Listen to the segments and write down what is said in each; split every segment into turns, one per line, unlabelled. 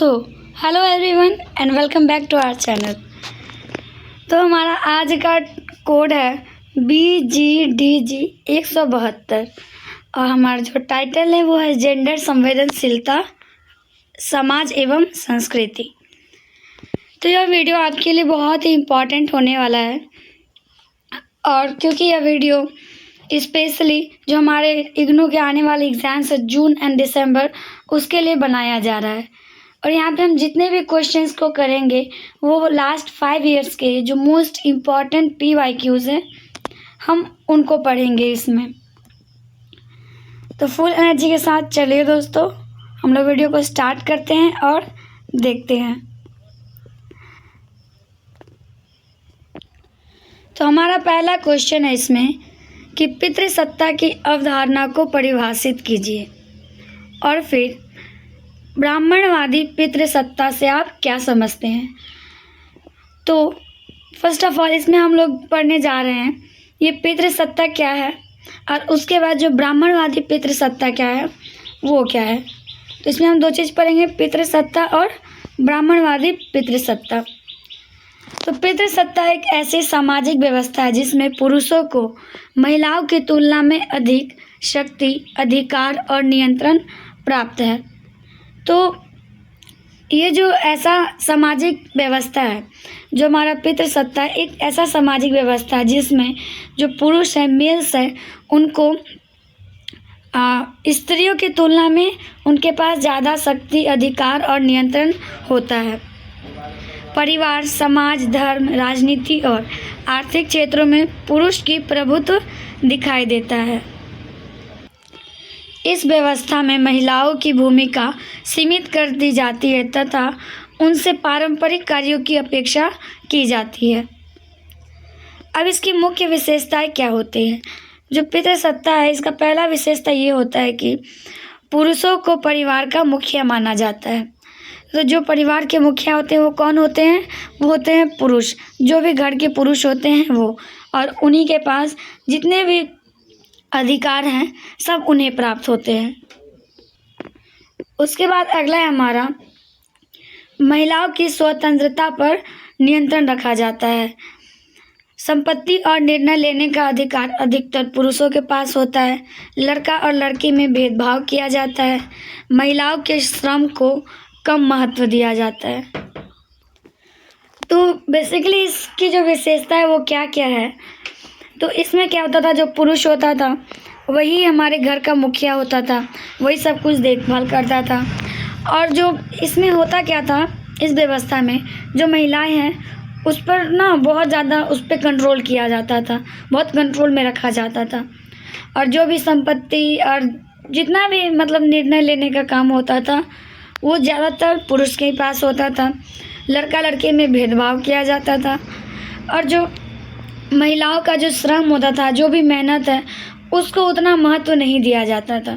So hello everyone and welcome back to our channel. तो हमारा आज का कोड है BGDG 172 और हमारा जो टाइटल है वो है जेंडर संवेदनशीलता समाज एवं संस्कृति। तो यह वीडियो आपके लिए बहुत ही इम्पॉर्टेंट होने वाला है और क्योंकि यह वीडियो स्पेशली जो हमारे इग्नू के आने वाले एग्ज़ाम्स है जून एंड दिसंबर उसके लिए बनाया जा रहा है। और यहाँ पे हम जितने भी क्वेश्चंस को करेंगे वो लास्ट 5 इयर्स के जो मोस्ट इम्पॉर्टेंट PYQs हैं हम उनको पढ़ेंगे इसमें। तो फुल एनर्जी के साथ चलिए दोस्तों हम लोग वीडियो को स्टार्ट करते हैं और देखते हैं। तो हमारा पहला क्वेश्चन है इसमें कि पितृसत्ता की अवधारणा को परिभाषित कीजिए और फिर ब्राह्मणवादी पितृसत्ता से आप क्या समझते हैं। तो फर्स्ट ऑफ ऑल इसमें हम लोग पढ़ने जा रहे हैं ये पितृसत्ता क्या है और उसके बाद जो ब्राह्मणवादी पितृसत्ता क्या है वो क्या है। तो इसमें हम 2 चीज़ पढ़ेंगे, पितृसत्ता और ब्राह्मणवादी पितृसत्ता। तो पितृसत्ता एक ऐसी सामाजिक व्यवस्था है जिसमें पुरुषों को महिलाओं की तुलना में अधिक शक्ति, अधिकार और नियंत्रण प्राप्त है। तो ये जो ऐसा सामाजिक व्यवस्था है जो हमारा पितृसत्ता है, एक ऐसा सामाजिक व्यवस्था है जिसमें जो पुरुष है, मेल्स है, उनको स्त्रियों की तुलना में उनके पास ज़्यादा शक्ति, अधिकार और नियंत्रण होता है। परिवार, समाज, धर्म, राजनीति और आर्थिक क्षेत्रों में पुरुष की प्रभुत्व दिखाई देता है। इस व्यवस्था में महिलाओं की भूमिका सीमित कर दी जाती है तथा उनसे पारंपरिक कार्यों की अपेक्षा की जाती है। अब इसकी मुख्य विशेषताएं क्या होती हैं। जो पितृसत्ता है इसका पहला विशेषता ये होता है कि पुरुषों को परिवार का मुखिया माना जाता है। तो जो परिवार के मुखिया होते हैं वो कौन होते हैं, वो होते हैं पुरुष। जो भी घर के पुरुष होते हैं वो, और उन्हीं के पास जितने भी अधिकार हैं सब उन्हें प्राप्त होते हैं। उसके बाद अगला है हमारा महिलाओं की स्वतंत्रता पर नियंत्रण रखा जाता है। संपत्ति और निर्णय लेने का अधिकार अधिकतर पुरुषों के पास होता है। लड़का और लड़की में भेदभाव किया जाता है। महिलाओं के श्रम को कम महत्व दिया जाता है। तो बेसिकली इसकी जो विशेषता है वो क्या क्या है। तो इसमें क्या होता था, जो पुरुष होता था वही हमारे घर का मुखिया होता था, वही सब कुछ देखभाल करता था। और जो इसमें होता क्या था, इस व्यवस्था में जो महिलाएं हैं उस पर ना बहुत ज़्यादा उस पर कंट्रोल किया जाता था, बहुत कंट्रोल में रखा जाता था। और जो भी संपत्ति और जितना भी मतलब निर्णय लेने का काम होता था वो ज़्यादातर पुरुष के ही पास होता था। लड़का लड़के में भेदभाव किया जाता था और जो महिलाओं का जो श्रम होता था, जो भी मेहनत है, उसको उतना महत्व नहीं दिया जाता था।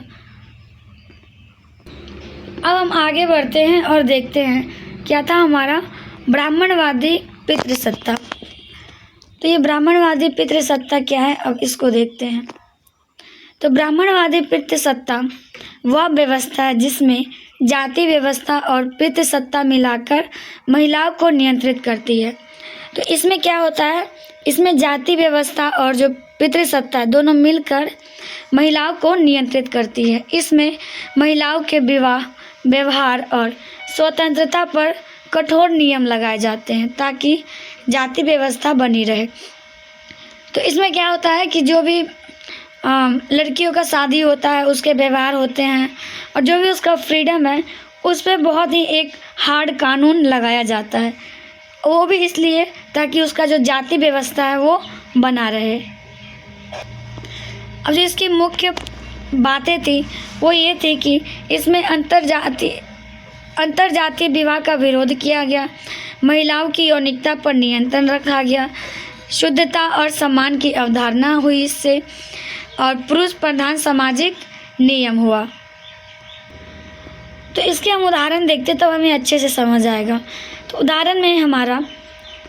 अब हम आगे बढ़ते हैं और देखते हैं क्या था हमारा ब्राह्मणवादी पितृसत्ता। तो ये ब्राह्मणवादी पितृसत्ता क्या है, अब इसको देखते हैं। तो ब्राह्मणवादी पितृसत्ता वह व्यवस्था है जिसमें जाति व्यवस्था और पितृसत्ता मिलाकर महिलाओं को नियंत्रित करती है। तो इसमें क्या होता है, इसमें जाति व्यवस्था और जो पितृसत्ता दोनों मिलकर महिलाओं को नियंत्रित करती है। इसमें महिलाओं के विवाह, व्यवहार और स्वतंत्रता पर कठोर नियम लगाए जाते हैं ताकि जाति व्यवस्था बनी रहे। तो इसमें क्या होता है कि जो भी लड़कियों का शादी होता है उसके व्यवहार होते हैं और जो भी उसका फ्रीडम है उस पर बहुत ही एक हार्ड कानून लगाया जाता है, वो भी इसलिए ताकि उसका जो जाति व्यवस्था है वो बना रहे। अब जो इसकी मुख्य बातें थी वो ये थी कि इसमें अंतरजातीय विवाह का विरोध किया गया, महिलाओं की यौनिकता पर नियंत्रण रखा गया, शुद्धता और सम्मान की अवधारणा हुई इससे, और पुरुष प्रधान सामाजिक नियम हुआ। तो इसके हम उदाहरण देखते तो हमें अच्छे से समझ आएगा। तो उदाहरण में हमारा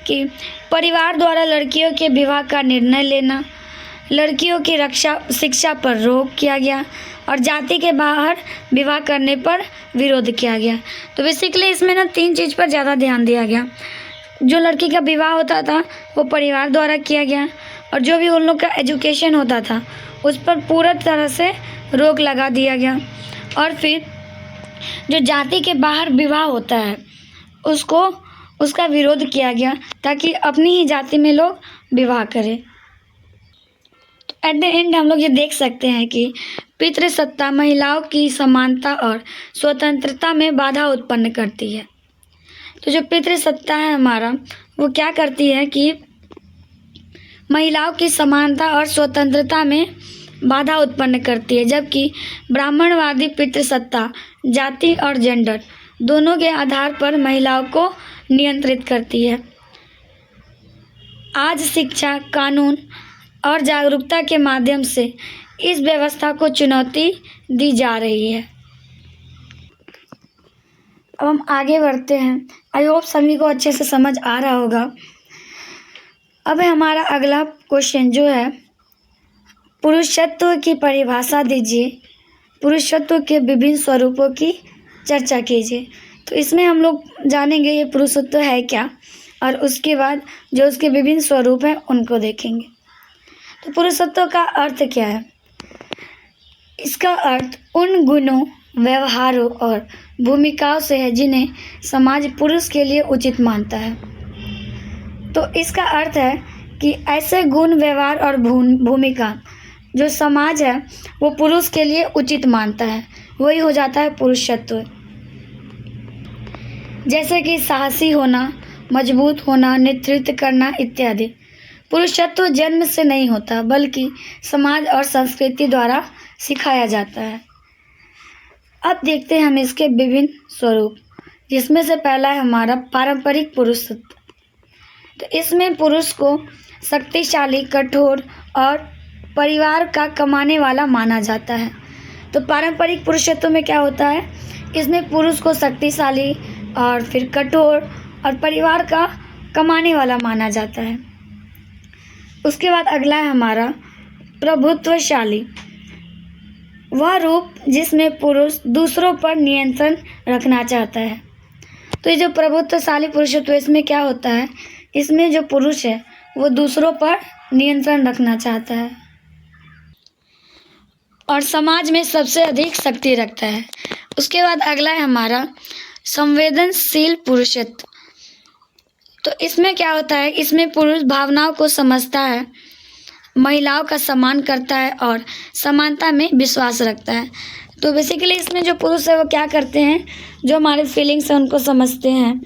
कि परिवार द्वारा लड़कियों के विवाह का निर्णय लेना, लड़कियों की शिक्षा पर रोक किया गया और जाति के बाहर विवाह करने पर विरोध किया गया। तो बेसिकली इसमें ना 3 चीज़ पर ज़्यादा ध्यान दिया गया। जो लड़की का विवाह होता था वो परिवार द्वारा किया गया, और जो भी उन लोग का एजुकेशन होता था उस पर पूरा तरह से रोक लगा दिया गया। और फिर जो जाति के बाहर विवाह होता है उसका विरोध किया गया, ताकि अपनी ही जाति में लोग विवाह करें। तो एट द एंड हम लोग ये देख सकते हैं कि पितृसत्ता महिलाओं की समानता और स्वतंत्रता में बाधा उत्पन्न करती है। तो जो पितृसत्ता है हमारा, वो क्या करती है कि महिलाओं की समानता और स्वतंत्रता में बाधा उत्पन्न करती है, जबकि ब्राह्मणवादी पितृसत्ता जाति और जेंडर दोनों के आधार पर महिलाओं को नियंत्रित करती है। आज शिक्षा, कानून और जागरूकता के माध्यम से इस व्यवस्था को चुनौती दी जा रही है। अब हम आगे बढ़ते हैं। आई होप सभी को अच्छे से समझ आ रहा होगा। अब हमारा अगला क्वेश्चन जो है, पुरुषत्व की परिभाषा दीजिए, पुरुषत्व के विभिन्न स्वरूपों की चर्चा कीजिए। तो इसमें हम लोग जानेंगे ये पुरुषत्व है क्या, और उसके बाद जो उसके विभिन्न स्वरूप हैं उनको देखेंगे। तो पुरुषत्व का अर्थ क्या है? इसका अर्थ उन गुणों, व्यवहारों और भूमिकाओं से है जिन्हें समाज पुरुष के लिए उचित मानता है। तो इसका अर्थ है कि ऐसे गुण, व्यवहार और भूमिका जो समाज है वो पुरुष के लिए उचित मानता है, वही हो जाता है पुरुषत्व। जैसे कि साहसी होना, मजबूत होना, नेतृत्व करना इत्यादि। पुरुषत्व जन्म से नहीं होता, बल्कि समाज और संस्कृति द्वारा सिखाया जाता है। अब देखते हैं हम इसके विभिन्न स्वरूप, जिसमें से पहला है हमारा पारंपरिक पुरुषत्व। तो इसमें पुरुष को शक्तिशाली, कठोर और परिवार का कमाने वाला माना जाता है। तो पारंपरिक पुरुषत्व में क्या होता है, इसमें पुरुष को शक्तिशाली और फिर कठोर और परिवार का कमाने वाला माना जाता है। उसके बाद अगला है हमारा प्रभुत्वशाली, वह रूप जिसमें पुरुष दूसरों पर नियंत्रण रखना चाहता है। तो ये जो प्रभुत्वशाली पुरुषत्व, इसमें क्या होता है, इसमें जो पुरुष है वो दूसरों पर नियंत्रण रखना चाहता है और समाज में सबसे अधिक शक्ति रखता है। उसके बाद अगला है हमारा संवेदनशील पुरुषत्व। तो इसमें क्या होता है, इसमें पुरुष भावनाओं को समझता है, महिलाओं का सम्मान करता है और समानता में विश्वास रखता है। तो बेसिकली इसमें जो पुरुष है वो क्या करते हैं, जो हमारे फीलिंग्स हैं उनको समझते हैं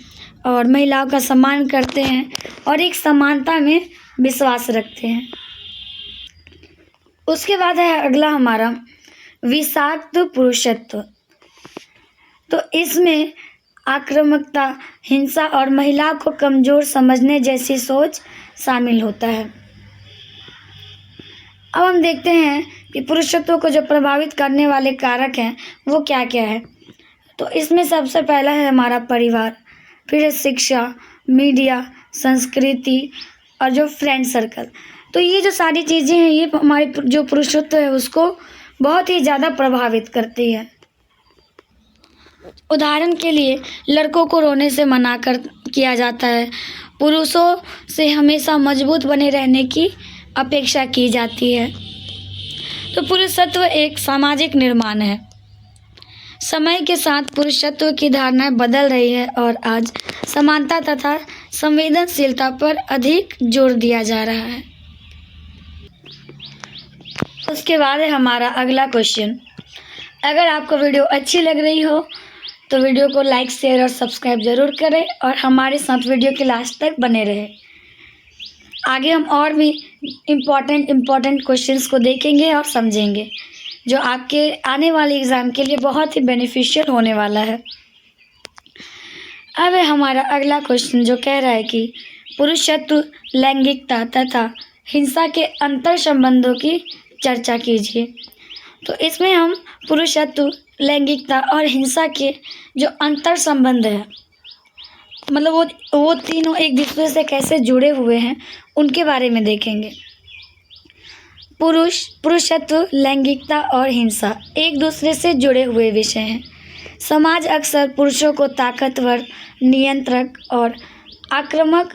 और महिलाओं का सम्मान करते हैं और एक समानता में विश्वास रखते हैं। उसके बाद है अगला हमारा विषाक्त पुरुषत्व। तो इसमें आक्रामकता, हिंसा और महिला को कमज़ोर समझने जैसी सोच शामिल होता है। अब हम देखते हैं कि पुरुषत्व को जो प्रभावित करने वाले कारक हैं वो क्या क्या है। तो इसमें सबसे पहला है हमारा परिवार, फिर है शिक्षा, मीडिया, संस्कृति और जो फ्रेंड सर्कल। तो ये जो सारी चीज़ें हैं ये हमारे जो पुरुषत्व है उसको बहुत ही ज़्यादा प्रभावित करती है। उदाहरण के लिए लड़कों को रोने से मना किया जाता है, पुरुषों से हमेशा मजबूत बने रहने की अपेक्षा की जाती है। तो पुरुषत्व एक सामाजिक निर्माण है। समय के साथ पुरुषत्व की धारणाएं बदल रही है और आज समानता तथा संवेदनशीलता पर अधिक जोर दिया जा रहा है। उसके बाद है हमारा अगला क्वेश्चन। अगर आपको वीडियो अच्छी लग रही हो तो वीडियो को लाइक, शेयर और सब्सक्राइब ज़रूर करें और हमारे साथ वीडियो के लास्ट तक बने रहें। आगे हम और भी इम्पॉर्टेंट क्वेश्चंस को देखेंगे और समझेंगे, जो आपके आने वाले एग्ज़ाम के लिए बहुत ही बेनिफिशियल होने वाला है। अब है हमारा अगला क्वेश्चन जो कह रहा है कि पुरुषत्व, लैंगिकता तथा हिंसा के अंतर संबंधों की चर्चा कीजिए। तो इसमें हम पुरुषत्व, लैंगिकता और हिंसा के जो अंतर संबंध है, मतलब वो तीनों एक दूसरे से कैसे जुड़े हुए हैं उनके बारे में देखेंगे। पुरुषत्व, लैंगिकता और हिंसा एक दूसरे से जुड़े हुए विषय हैं। समाज अक्सर पुरुषों को ताकतवर, नियंत्रक और आक्रामक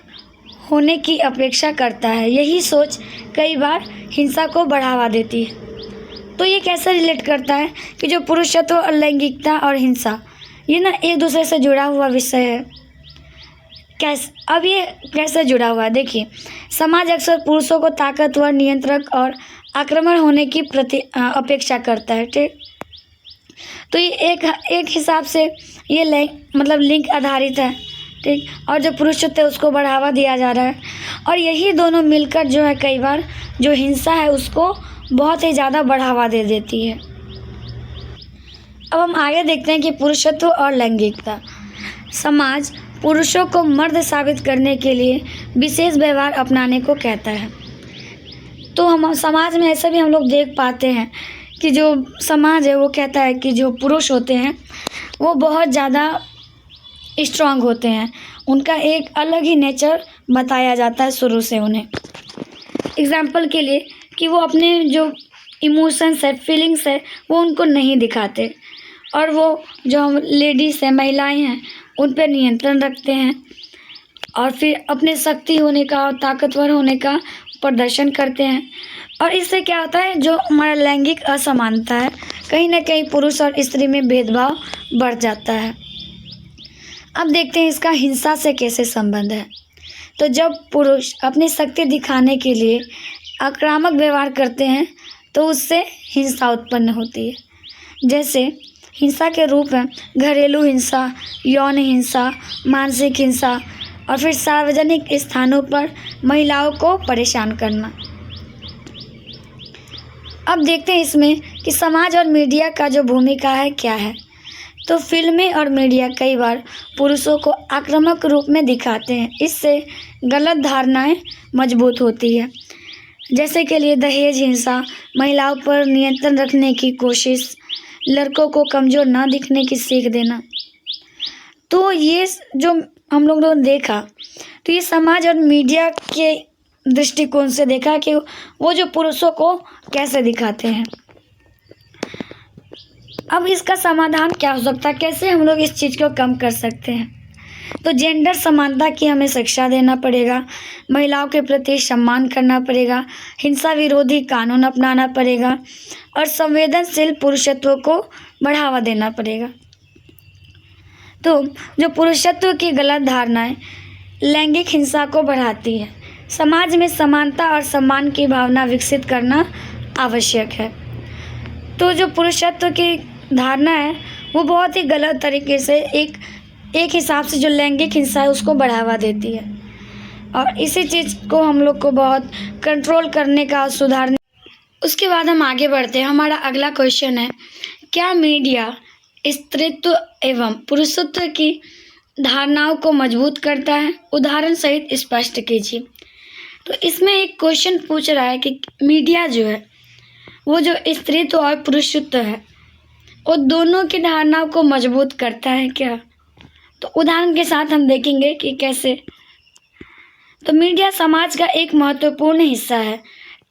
होने की अपेक्षा करता है। यही सोच कई बार हिंसा को बढ़ावा देती है। तो ये कैसे रिलेट करता है कि जो पुरुषत्व और लैंगिकता और हिंसा, ये ना एक दूसरे से जुड़ा हुआ विषय है। अब ये कैसे जुड़ा हुआ है, देखिए। समाज अक्सर पुरुषों को ताकतवर, नियंत्रक और आक्रामक होने की अपेक्षा करता है, ठीक। तो ये एक हिसाब से ये लिंग आधारित है, ठीक। और जो पुरुषत्व है उसको बढ़ावा दिया जा रहा है, और यही दोनों मिलकर जो है कई बार जो हिंसा है उसको बहुत ही ज़्यादा बढ़ावा दे देती है। अब हम आगे देखते हैं कि पुरुषत्व और लैंगिकता। समाज पुरुषों को मर्द साबित करने के लिए विशेष व्यवहार अपनाने को कहता है। तो हम समाज में ऐसा भी हम लोग देख पाते हैं कि जो समाज है वो कहता है कि जो पुरुष होते हैं वो बहुत ज़्यादा स्ट्रांग होते हैं, उनका एक अलग ही नेचर बताया जाता है शुरू से उन्हें। एग्जाम्पल के लिए कि वो अपने जो इमोशंस है, फीलिंग्स है, वो उनको नहीं दिखाते, और वो जो हम लेडीज़ हैं, महिलाएं हैं, उन पर नियंत्रण रखते हैं, और फिर अपने शक्ति होने का और ताकतवर होने का प्रदर्शन करते हैं। और इससे क्या होता है, जो हमारा लैंगिक असमानता है, कहीं ना कहीं पुरुष और स्त्री में भेदभाव बढ़ जाता है। अब देखते हैं इसका हिंसा से कैसे संबंध है। तो जब पुरुष अपनी शक्ति दिखाने के लिए आक्रामक व्यवहार करते हैं तो उससे हिंसा उत्पन्न होती है। जैसे हिंसा के रूप हैं घरेलू हिंसा, यौन हिंसा, मानसिक हिंसा, और फिर सार्वजनिक स्थानों पर महिलाओं को परेशान करना। अब देखते हैं इसमें कि समाज और मीडिया का जो भूमिका है क्या है। तो फिल्में और मीडिया कई बार पुरुषों को आक्रामक रूप में दिखाते हैं, इससे गलत धारणाएं मजबूत होती है। जैसे के लिए दहेज हिंसा, महिलाओं पर नियंत्रण रखने की कोशिश, लड़कों को कमज़ोर ना दिखने की सीख देना। तो ये जो हम लोगों ने देखा, तो ये समाज और मीडिया के दृष्टिकोण से देखा कि वो जो पुरुषों को कैसे दिखाते हैं। अब इसका समाधान क्या हो सकता है, कैसे हम लोग इस चीज़ को कम कर सकते हैं। तो जेंडर समानता की हमें शिक्षा देना पड़ेगा, महिलाओं के प्रति सम्मान करना पड़ेगा, हिंसा विरोधी कानून अपनाना पड़ेगा, और संवेदनशील पुरुषत्व को बढ़ावा देना पड़ेगा। तो जो पुरुषत्व की गलत धारणाएं लैंगिक हिंसा को बढ़ाती है। समाज में समानता और सम्मान की भावना विकसित करना आवश्यक है। तो जो पुरुषत्व की धारणा है वो बहुत ही गलत तरीके से एक हिसाब से जो लैंगिक हिंसा है उसको बढ़ावा देती है, और इसी चीज़ को हम लोग को बहुत कंट्रोल करने का और सुधारने। उसके बाद हम आगे बढ़ते हैं। हमारा अगला क्वेश्चन है, क्या मीडिया स्त्रीत्व एवं पुरुषत्व की धारणाओं को मजबूत करता है? उदाहरण सहित स्पष्ट कीजिए। तो इसमें एक क्वेश्चन पूछ रहा है कि मीडिया जो है वो जो स्त्रीत्व और पुरुषत्व है वो दोनों की धारणाओं को मजबूत करता है क्या? तो उदाहरण के साथ हम देखेंगे कि कैसे। तो मीडिया समाज का एक महत्वपूर्ण हिस्सा है।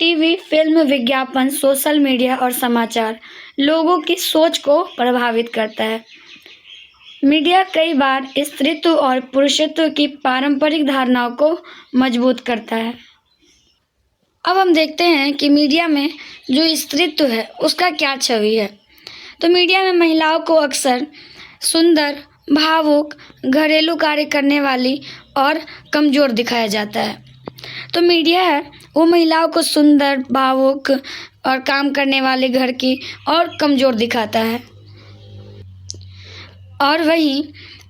टीवी, फिल्म, विज्ञापन, सोशल मीडिया और समाचार लोगों की सोच को प्रभावित करता है। मीडिया कई बार स्त्रीत्व और पुरुषत्व की पारंपरिक धारणाओं को मजबूत करता है। अब हम देखते हैं कि मीडिया में जो स्त्रीत्व है उसका क्या छवि है। तो मीडिया में महिलाओं को अक्सर सुंदर, भावुक, घरेलू कार्य करने वाली और कमज़ोर दिखाया जाता है। तो मीडिया है वो महिलाओं को सुंदर, भावुक और काम करने वाले घर की और कमज़ोर दिखाता है, और वहीं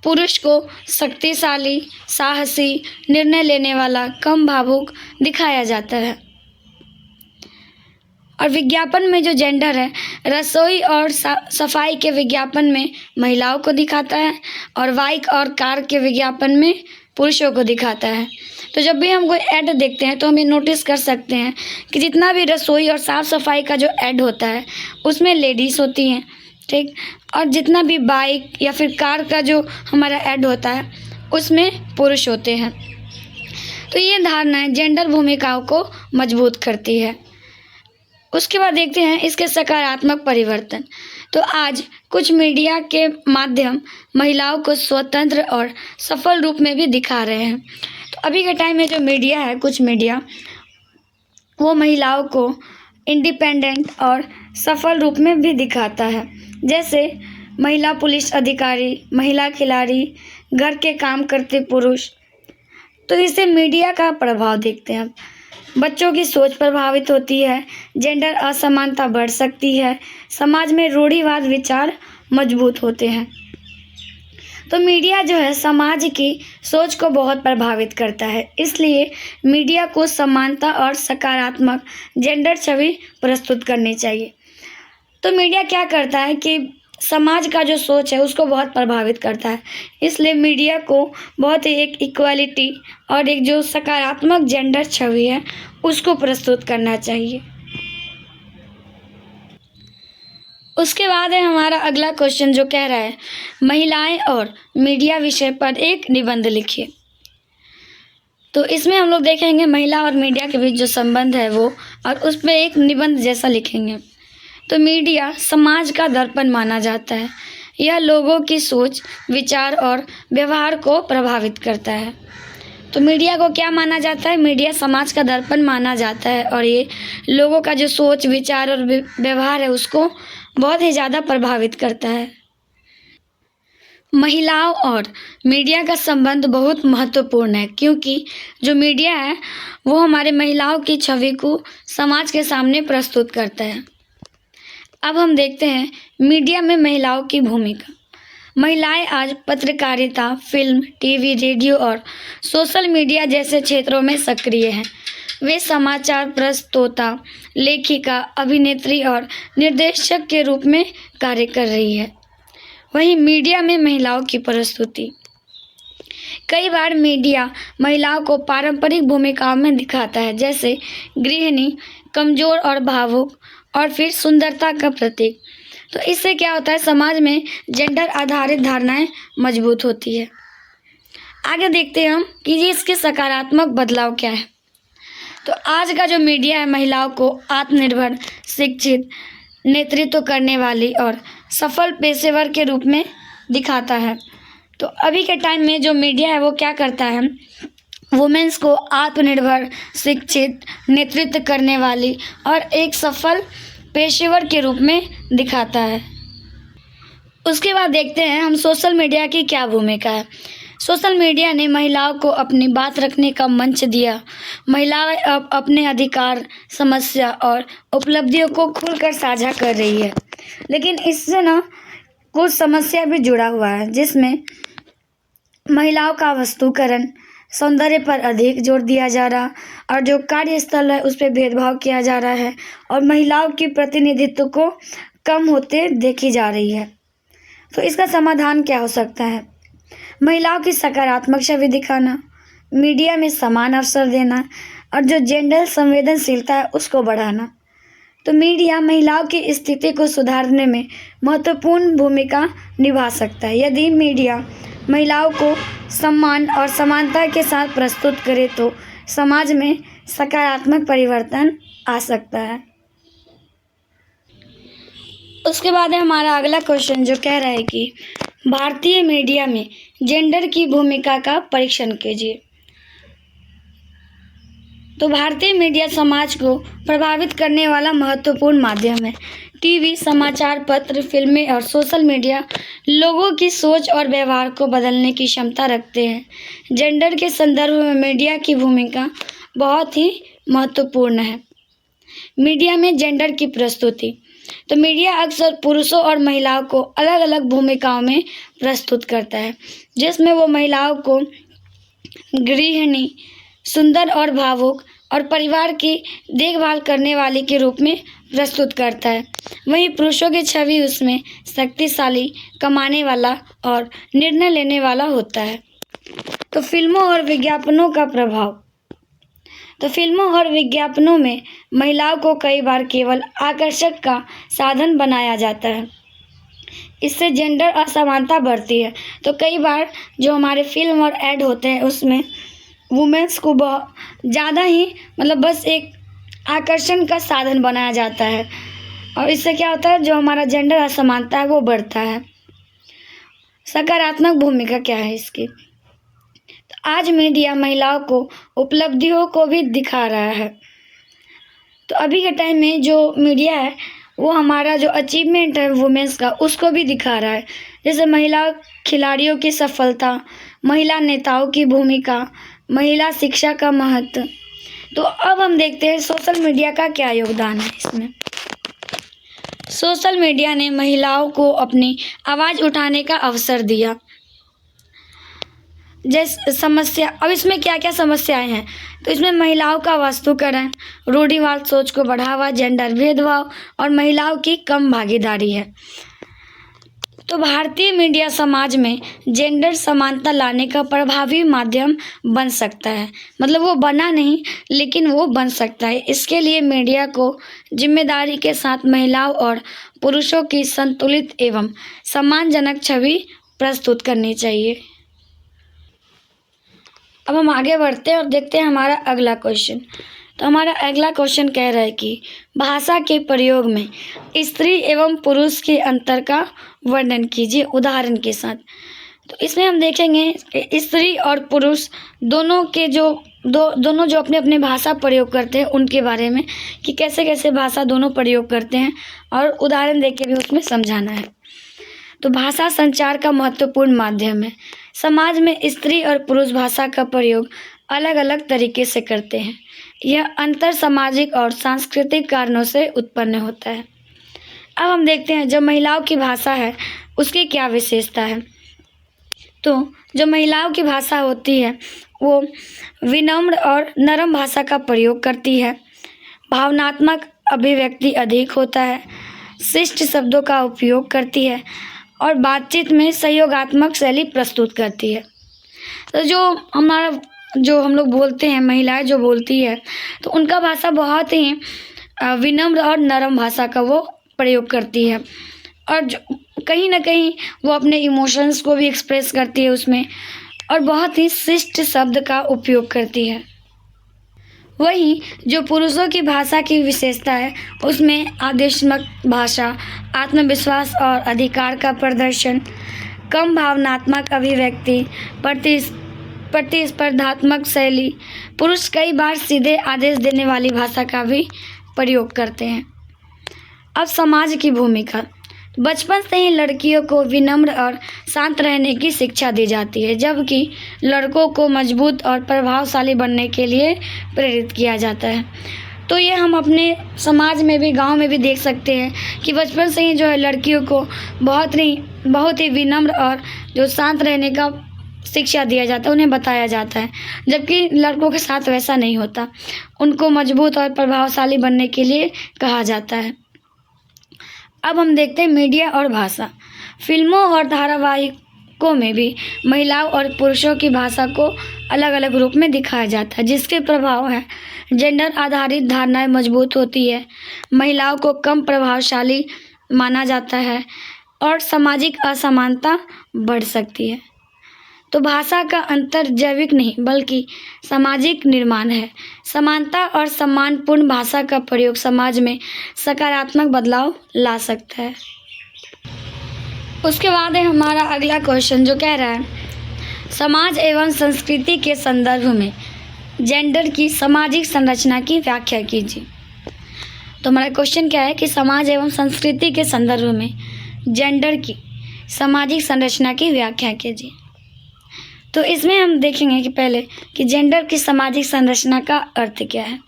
पुरुष को शक्तिशाली, साहसी, निर्णय लेने वाला, कम भावुक दिखाया जाता है। और विज्ञापन में जो जेंडर है, रसोई और सफाई के विज्ञापन में महिलाओं को दिखाता है, और बाइक और कार के विज्ञापन में पुरुषों को दिखाता है। तो जब भी हम कोई ऐड देखते हैं तो हम ये नोटिस कर सकते हैं कि जितना भी रसोई और साफ़ सफाई का जो ऐड होता है उसमें लेडीज़ होती हैं, ठीक। और जितना भी बाइक या फिर कार का जो हमारा ऐड होता है उसमें पुरुष होते हैं। तो ये धारणाएं जेंडर भूमिकाओं को मजबूत करती है। उसके बाद देखते हैं इसके सकारात्मक परिवर्तन। तो आज कुछ मीडिया के माध्यम महिलाओं को स्वतंत्र और सफल रूप में भी दिखा रहे हैं। तो अभी के टाइम में जो मीडिया है, कुछ मीडिया वो महिलाओं को इंडिपेंडेंट और सफल रूप में भी दिखाता है, जैसे महिला पुलिस अधिकारी, महिला खिलाड़ी, घर के काम करते पुरुष। तो इससे मीडिया का प्रभाव देखते हैं। बच्चों की सोच प्रभावित होती है, जेंडर असमानता बढ़ सकती है, समाज में रूढ़िवाद विचार मजबूत होते हैं। तो मीडिया जो है समाज की सोच को बहुत प्रभावित करता है, इसलिए मीडिया को समानता और सकारात्मक जेंडर छवि प्रस्तुत करनी चाहिए। तो मीडिया क्या करता है कि समाज का जो सोच है उसको बहुत प्रभावित करता है, इसलिए मीडिया को बहुत ही एक इक्वालिटी और एक जो सकारात्मक जेंडर छवि है उसको प्रस्तुत करना चाहिए। उसके बाद है हमारा अगला क्वेश्चन जो कह रहा है महिलाएं और मीडिया विषय पर एक निबंध लिखिए। तो इसमें हम लोग देखेंगे महिला और मीडिया के बीच जो संबंध है वो, और उस पर एक निबंध जैसा लिखेंगे। तो मीडिया समाज का दर्पण माना जाता है। यह लोगों की सोच, विचार और व्यवहार को प्रभावित करता है। तो मीडिया को क्या माना जाता है? मीडिया समाज का दर्पण माना जाता है और ये लोगों का जो सोच, विचार और व्यवहार है उसको बहुत ही ज़्यादा प्रभावित करता है। महिलाओं और मीडिया का संबंध बहुत महत्वपूर्ण है, क्योंकि जो मीडिया है वो हमारे महिलाओं की छवि को समाज के सामने प्रस्तुत करता है। अब हम देखते हैं मीडिया में महिलाओं की भूमिका। महिलाएं आज पत्रकारिता, फिल्म, टीवी, रेडियो और सोशल मीडिया जैसे क्षेत्रों में सक्रिय हैं। वे समाचार प्रस्तोता, लेखिका, अभिनेत्री और निर्देशक के रूप में कार्य कर रही है। वहीं मीडिया में महिलाओं की प्रस्तुति। कई बार मीडिया महिलाओं को पारंपरिक भूमिकाओं में दिखाता है, जैसे गृहिणी, कमजोर और भावुक, और फिर सुंदरता का प्रतीक। तो इससे क्या होता है, समाज में जेंडर आधारित धारणाएं मजबूत होती है। आगे देखते हैं हम कि ये इसके सकारात्मक बदलाव क्या है। तो आज का जो मीडिया है महिलाओं को आत्मनिर्भर, शिक्षित, नेतृत्व करने वाली और सफल पेशेवर के रूप में दिखाता है। तो अभी के टाइम में जो मीडिया है वो क्या करता है, वुमेन्स को आत्मनिर्भर, शिक्षित, नेतृत्व करने वाली और एक सफल पेशेवर के रूप में दिखाता है। उसके बाद देखते हैं हम सोशल मीडिया की क्या भूमिका है। सोशल मीडिया ने महिलाओं को अपनी बात रखने का मंच दिया। महिलाएं अब अपने अधिकार, समस्या और उपलब्धियों को खुलकर साझा कर रही है, लेकिन इससे ना कुछ समस्या भी जुड़ा हुआ है, जिसमें महिलाओं का वस्तुकरण, सौंदर्य पर अधिक जोर दिया जा रहा और जो कार्यस्थल है उस पर भेदभाव किया जा रहा है और महिलाओं की प्रतिनिधित्व को कम होते देखी जा रही है। तो इसका समाधान क्या हो सकता है? महिलाओं की सकारात्मक छवि दिखाना, मीडिया में समान अवसर देना और जो जेंडर संवेदनशीलता है उसको बढ़ाना। तो मीडिया महिलाओं की स्थिति को सुधारने में महत्वपूर्ण भूमिका निभा सकता है। यदि मीडिया महिलाओं को सम्मान और समानता के साथ प्रस्तुत करे तो समाज में सकारात्मक परिवर्तन आ सकता है। उसके बाद है हमारा अगला क्वेश्चन जो कह रहा है कि भारतीय मीडिया में जेंडर की भूमिका का परीक्षण कीजिए। तो भारतीय मीडिया समाज को प्रभावित करने वाला महत्वपूर्ण माध्यम है। टीवी, समाचार पत्र, फिल्में और सोशल मीडिया लोगों की सोच और व्यवहार को बदलने की क्षमता रखते हैं। जेंडर के संदर्भ में मीडिया की भूमिका बहुत ही महत्वपूर्ण है। मीडिया में जेंडर की प्रस्तुति। तो मीडिया अक्सर पुरुषों और महिलाओं को अलग अलग भूमिकाओं में प्रस्तुत करता है, जिसमें वो महिलाओं को गृहिणी, सुंदर और भावुक और परिवार की देखभाल करने वाली के रूप में प्रस्तुत करता है। वहीं पुरुषों की छवि उसमें शक्तिशाली, कमाने वाला और निर्णय लेने वाला होता है। तो फिल्मों और विज्ञापनों का प्रभाव। तो फिल्मों और विज्ञापनों में महिलाओं को कई बार केवल आकर्षक का साधन बनाया जाता है। इससे जेंडर असमानता बढ़ती है। तो कई बार जो हमारे फिल्म और ऐड होते हैं उसमें वुमेन्स को बहुत ज़्यादा ही बस एक आकर्षण का साधन बनाया जाता है और इससे क्या होता है, जो हमारा जेंडर असमानता है वो बढ़ता है। सकारात्मक भूमिका क्या है इसकी? तो आज मीडिया महिलाओं को उपलब्धियों को भी दिखा रहा है। तो अभी के टाइम में जो मीडिया है वो हमारा जो अचीवमेंट है वुमेन्स का उसको भी दिखा रहा है, जैसे महिला खिलाड़ियों की सफलता, महिला नेताओं की भूमिका, महिला शिक्षा का महत्व। तो अब हम देखते हैं सोशल मीडिया का क्या योगदान है इसमें। सोशल मीडिया ने महिलाओं को अपनी आवाज़ उठाने का अवसर दिया। जैसे समस्या, अब इसमें क्या क्या समस्याएं हैं, तो इसमें महिलाओं का वास्तुकरण, रूढ़िवाद सोच को बढ़ावा, जेंडर भेदभाव और महिलाओं की कम भागीदारी है। तो भारतीय मीडिया समाज में जेंडर समानता लाने का प्रभावी माध्यम बन सकता है, मतलब वो बना नहीं लेकिन वो बन सकता है। इसके लिए मीडिया को जिम्मेदारी के साथ महिलाओं और पुरुषों की संतुलित एवं सम्मानजनक छवि प्रस्तुत करनी चाहिए। अब हम आगे बढ़ते हैं और देखते हैं हमारा अगला क्वेश्चन। तो हमारा अगला क्वेश्चन कह रहा है कि भाषा के प्रयोग में स्त्री एवं पुरुष के अंतर का वर्णन कीजिए उदाहरण के साथ। तो इसमें हम देखेंगे कि स्त्री और पुरुष दोनों के दोनों जो अपने अपने भाषा प्रयोग करते हैं उनके बारे में, कि कैसे कैसे भाषा दोनों प्रयोग करते हैं और उदाहरण देके भी उसमें समझाना है। तो भाषा संचार का महत्वपूर्ण माध्यम है। समाज में स्त्री और पुरुष भाषा का प्रयोग अलग अलग तरीके से करते हैं। यह अंतर सामाजिक और सांस्कृतिक कारणों से उत्पन्न होता है। अब हम देखते हैं जो महिलाओं की भाषा है उसकी क्या विशेषता है। तो जो महिलाओं की भाषा होती है वो विनम्र और नरम भाषा का प्रयोग करती है, भावनात्मक अभिव्यक्ति अधिक होता है, शिष्ट शब्दों का उपयोग करती है और बातचीत में सहयोगात्मक शैली प्रस्तुत करती है। तो जो हम लोग बोलते हैं, महिलाएं जो बोलती है, तो उनका भाषा बहुत ही विनम्र और नरम भाषा का वो प्रयोग करती है और जो कहीं ना कहीं वो अपने इमोशंस को भी एक्सप्रेस करती है उसमें, और बहुत ही शिष्ट शब्द का उपयोग करती है। वहीं जो पुरुषों की भाषा की विशेषता है उसमें आदेशात्मक भाषा, आत्मविश्वास और अधिकार का प्रदर्शन, कम भावनात्मक अभिव्यक्ति, प्रतिस्पर्धात्मक शैली। पुरुष कई बार सीधे आदेश देने वाली भाषा का भी प्रयोग करते हैं। अब समाज की भूमिका। बचपन से ही लड़कियों को विनम्र और शांत रहने की शिक्षा दी जाती है, जबकि लड़कों को मजबूत और प्रभावशाली बनने के लिए प्रेरित किया जाता है। तो ये हम अपने समाज में भी, गांव में भी देख सकते हैं कि बचपन से ही जो है लड़कियों को बहुत ही विनम्र और जो शांत रहने का शिक्षा दिया जाता है, उन्हें बताया जाता है, जबकि लड़कों के साथ वैसा नहीं होता, उनको मजबूत और प्रभावशाली बनने के लिए कहा जाता है। अब हम देखते हैं मीडिया और भाषा। फिल्मों और धारावाहिकों में भी महिलाओं और पुरुषों की भाषा को अलग अलग रूप में दिखाया जाता है, जिसके प्रभाव है जेंडर आधारित धारणाएं मजबूत होती है, महिलाओं को कम प्रभावशाली माना जाता है और सामाजिक असमानता बढ़ सकती है। तो भाषा का अंतर जैविक नहीं बल्कि सामाजिक निर्माण है। समानता और सम्मानपूर्ण भाषा का प्रयोग समाज में सकारात्मक बदलाव ला सकता है। उसके बाद है हमारा अगला क्वेश्चन जो कह रहा है समाज एवं संस्कृति के संदर्भ में जेंडर की सामाजिक संरचना की व्याख्या कीजिए। तो हमारा क्वेश्चन क्या है कि समाज एवं संस्कृति के संदर्भ में जेंडर की सामाजिक संरचना की व्याख्या कीजिए। तो इसमें हम देखेंगे कि पहले कि जेंडर की सामाजिक संरचना का अर्थ क्या है।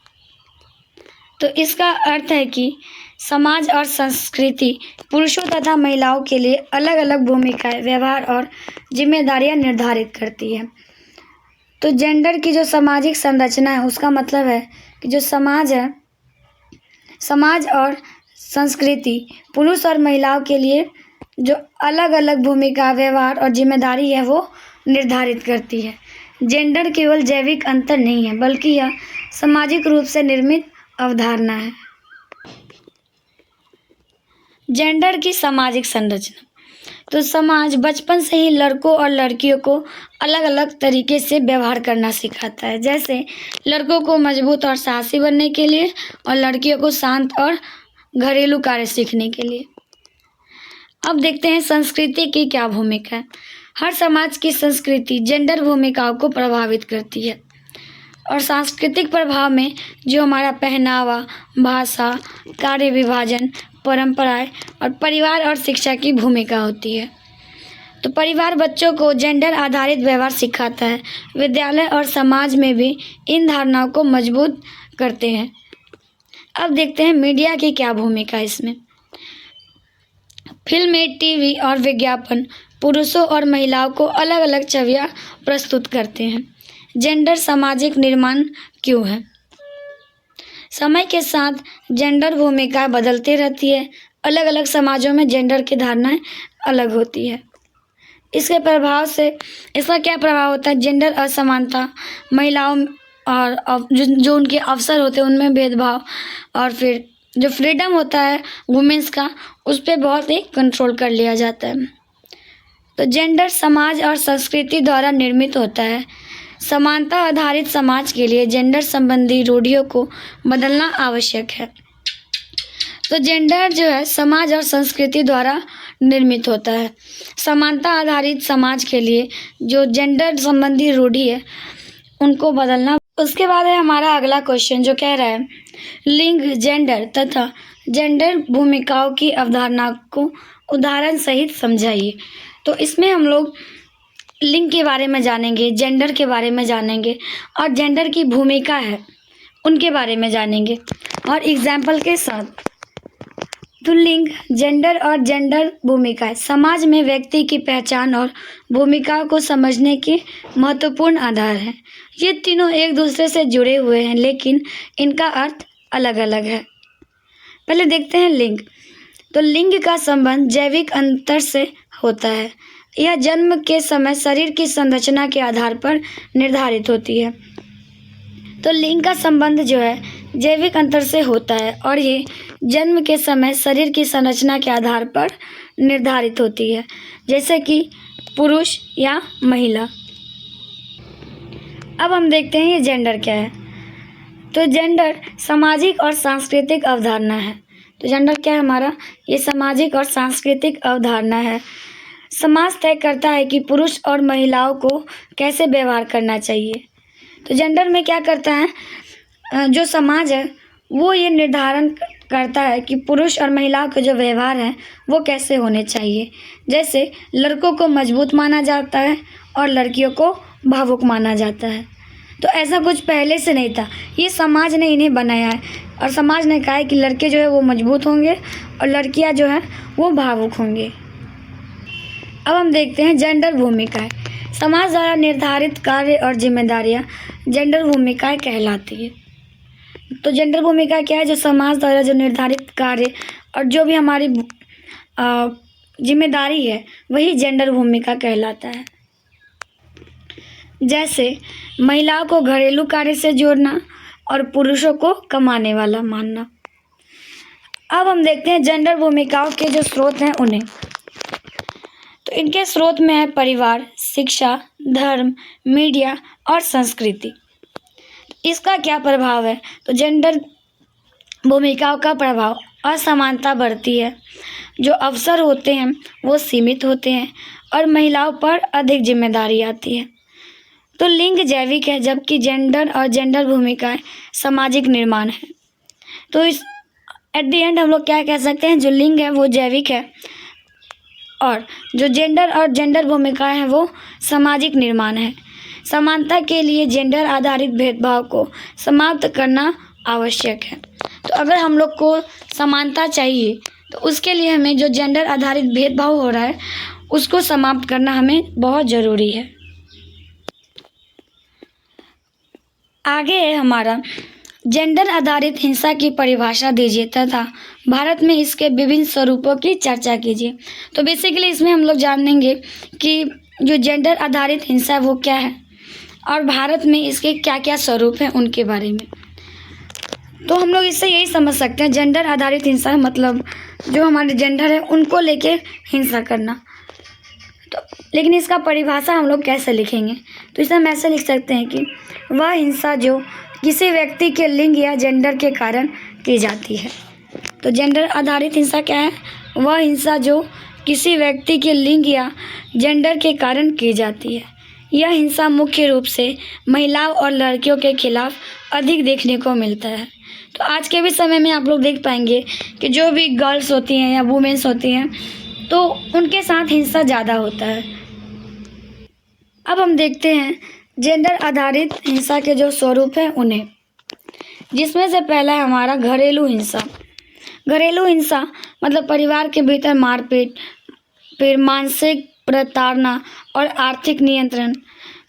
तो इसका अर्थ है कि समाज और संस्कृति पुरुषों तथा महिलाओं के लिए अलग अलग भूमिकाएं, व्यवहार और जिम्मेदारियां निर्धारित करती है। तो जेंडर की जो सामाजिक संरचना है उसका मतलब है कि जो समाज है, समाज और संस्कृति पुरुष और महिलाओं के लिए जो अलग अलग भूमिका, व्यवहार और जिम्मेदारी है वो निर्धारित करती है। जेंडर केवल जैविक अंतर नहीं है बल्कि यह सामाजिक रूप से निर्मित अवधारणा है। जेंडर की सामाजिक संरचना। तो समाज बचपन से ही लड़कों और लड़कियों को अलग अलग तरीके से व्यवहार करना सिखाता है। जैसे लड़कों को मजबूत और साहसी बनने के लिए और लड़कियों को शांत और घरेलू कार्य सीखने के लिए। अब देखते हैं संस्कृति की क्या भूमिका है। हर समाज की संस्कृति जेंडर भूमिकाओं को प्रभावित करती है और सांस्कृतिक प्रभाव में जो हमारा पहनावा, भाषा, कार्य विभाजन, परंपराएं और परिवार और शिक्षा की भूमिका होती है। तो परिवार बच्चों को जेंडर आधारित व्यवहार सिखाता है। विद्यालय और समाज में भी इन धारणाओं को मजबूत करते हैं। अब देखते हैं मीडिया की क्या भूमिका है इसमें। फिल्में, टीवी और विज्ञापन पुरुषों और महिलाओं को अलग अलग छवियां प्रस्तुत करते हैं। जेंडर सामाजिक निर्माण क्यों है? समय के साथ जेंडर भूमिका बदलती रहती है। अलग अलग समाजों में जेंडर की धारणाएं अलग होती है। इसके प्रभाव से इसका क्या प्रभाव होता है? जेंडर असमानता, महिलाओं और जो उनके अवसर होते हैं उनमें भेदभाव, और फिर जो फ्रीडम होता है वुमेंस का, उस पर बहुत ही कंट्रोल कर लिया जाता है। तो जेंडर समाज और संस्कृति द्वारा निर्मित होता है। समानता आधारित समाज के लिए जेंडर संबंधी रूढ़ियों को बदलना आवश्यक है। तो जेंडर जो है समाज और संस्कृति द्वारा निर्मित होता है। समानता आधारित समाज के लिए जो जेंडर संबंधी रूढ़ी है उनको बदलना। उसके बाद है हमारा अगला क्वेश्चन जो कह रहा है लिंग, जेंडर तथा जेंडर भूमिकाओं की अवधारणा को उदाहरण सहित समझाइए। तो इसमें हम लोग लिंग के बारे में जानेंगे, जेंडर के बारे में जानेंगे और जेंडर की भूमिका है उनके बारे में जानेंगे और एग्जाम्पल के साथ। तो लिंग, जेंडर और जेंडर भूमिकाएं समाज में व्यक्ति की पहचान और भूमिकाओं को समझने के महत्वपूर्ण आधार हैं। ये तीनों एक दूसरे से जुड़े हुए हैं लेकिन इनका अर्थ अलग अलग है। पहले देखते हैं लिंग। तो लिंग का संबंध जैविक अंतर से होता है। यह जन्म के समय शरीर की संरचना के आधार पर निर्धारित होती है। तो लिंग का संबंध जो है जैविक अंतर से होता है और ये जन्म के समय शरीर की संरचना के आधार पर निर्धारित होती है, जैसे कि पुरुष या महिला। अब हम देखते हैं ये जेंडर क्या है। तो जेंडर सामाजिक और सांस्कृतिक अवधारणा है। तो जेंडर क्या है हमारा? ये सामाजिक और सांस्कृतिक अवधारणा है। समाज तय करता है कि पुरुष और महिलाओं को कैसे व्यवहार करना चाहिए। तो जेंडर में क्या करता है, जो समाज है वो ये निर्धारण करता है कि पुरुष और महिलाओं के जो व्यवहार हैं वो कैसे होने चाहिए। जैसे लड़कों को मजबूत माना जाता है और लड़कियों को भावुक माना जाता है। तो ऐसा कुछ पहले से नहीं था, ये समाज ने इन्हें बनाया है और समाज ने कहा है कि लड़के जो है वो मजबूत होंगे और लड़कियां जो है वो भावुक होंगे। अब हम देखते हैं जेंडर भूमिकाएं। समाज द्वारा निर्धारित कार्य और जिम्मेदारियां जेंडर भूमिकाएं कहलाती है। तो जेंडर भूमिका क्या है? जो समाज द्वारा जो निर्धारित कार्य और जो भी हमारी जिम्मेदारी है वही जेंडर भूमिका कहलाता है। जैसे महिलाओं को घरेलू कार्य से जोड़ना और पुरुषों को कमाने वाला मानना। अब हम देखते हैं जेंडर भूमिकाओं के जो स्रोत हैं उन्हें। तो इनके स्रोत में है परिवार, शिक्षा, धर्म, मीडिया और संस्कृति। इसका क्या प्रभाव है? तो जेंडर भूमिकाओं का प्रभाव असमानता बढ़ती है, जो अवसर होते हैं वो सीमित होते हैं और महिलाओं पर अधिक जिम्मेदारी आती है। तो लिंग जैविक है जबकि जेंडर और जेंडर भूमिकाएं सामाजिक निर्माण है। तो इस एट द एंड हम लोग क्या कह सकते हैं, जो लिंग है वो जैविक है और जो जेंडर और जेंडर भूमिकाएं हैं वो सामाजिक निर्माण है। समानता के लिए जेंडर आधारित भेदभाव को समाप्त करना आवश्यक है। तो अगर हम लोग को समानता चाहिए तो उसके लिए हमें जो जेंडर आधारित भेदभाव हो रहा है उसको समाप्त करना हमें बहुत ज़रूरी है। आगे है हमारा जेंडर आधारित हिंसा की परिभाषा दीजिए तथा भारत में इसके विभिन्न स्वरूपों की चर्चा कीजिए। तो बेसिकली इसमें हम लोग जानेंगे कि जो जेंडर आधारित हिंसा है वो क्या है और भारत में इसके क्या क्या स्वरूप हैं उनके बारे में। तो हम लोग इससे यही समझ सकते हैं जेंडर आधारित हिंसा मतलब जो हमारे जेंडर है उनको लेके हिंसा करना। तो लेकिन इसका परिभाषा हम लोग कैसे लिखेंगे? तो इसमें हम ऐसे लिख सकते हैं कि वह हिंसा जो किसी व्यक्ति के लिंग या जेंडर के कारण की जाती है। तो जेंडर आधारित हिंसा क्या है? वह हिंसा जो किसी व्यक्ति के लिंग या जेंडर के कारण की जाती है। यह हिंसा मुख्य रूप से महिलाओं और लड़कियों के खिलाफ अधिक देखने को मिलता है। तो आज के भी समय में आप लोग देख पाएंगे कि जो भी गर्ल्स होती हैं या वुमेन्स होती हैं तो उनके साथ हिंसा ज़्यादा होता है। अब हम देखते हैं जेंडर आधारित हिंसा के जो स्वरूप हैं उन्हें, जिसमें से पहला है हमारा घरेलू हिंसा। घरेलू हिंसा मतलब परिवार के भीतर मारपीट, फिर मानसिक प्रताड़ना और आर्थिक नियंत्रण।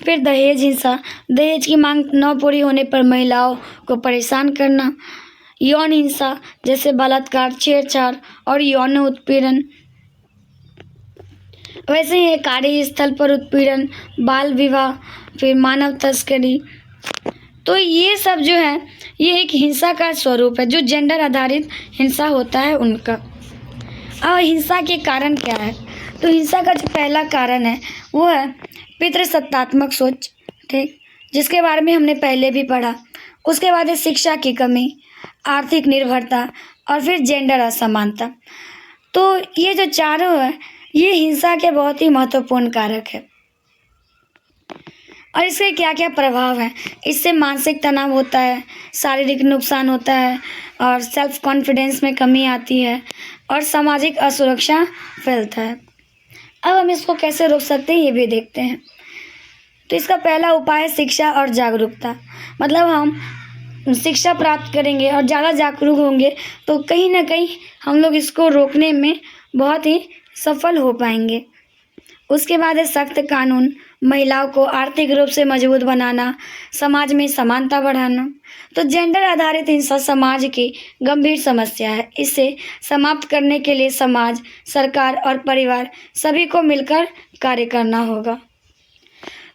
फिर दहेज हिंसा, दहेज की मांग न पूरी होने पर महिलाओं को परेशान करना। यौन हिंसा जैसे बलात्कार, छेड़छाड़ और यौन उत्पीड़न। वैसे ही कार्यस्थल पर उत्पीड़न, बाल विवाह, फिर मानव तस्करी। तो ये सब जो है ये एक हिंसा का स्वरूप है जो जेंडर आधारित हिंसा होता है उनका। और हिंसा के कारण क्या है? तो हिंसा का जो पहला कारण है वो है पितृसत्तात्मक सोच, ठीक, जिसके बारे में हमने पहले भी पढ़ा। उसके बाद है शिक्षा की कमी, आर्थिक निर्भरता और फिर जेंडर असमानता। तो ये जो चारों है ये हिंसा के बहुत ही महत्वपूर्ण कारक है। और इसके क्या क्या प्रभाव हैं? इससे मानसिक तनाव होता है, शारीरिक नुकसान होता है और सेल्फ कॉन्फिडेंस में कमी आती है और सामाजिक असुरक्षा फैलता है। अब हम इसको कैसे रोक सकते हैं ये भी देखते हैं। तो इसका पहला उपाय है शिक्षा और जागरूकता। मतलब हम शिक्षा प्राप्त करेंगे और ज़्यादा जागरूक होंगे तो कहीं ना कहीं हम लोग इसको रोकने में बहुत ही सफल हो पाएंगे। उसके बाद है सख्त कानून, महिलाओं को आर्थिक रूप से मजबूत बनाना, समाज में समानता बढ़ाना। तो जेंडर आधारित हिंसा समाज की गंभीर समस्या है। इसे समाप्त करने के लिए समाज, सरकार और परिवार सभी को मिलकर कार्य करना होगा।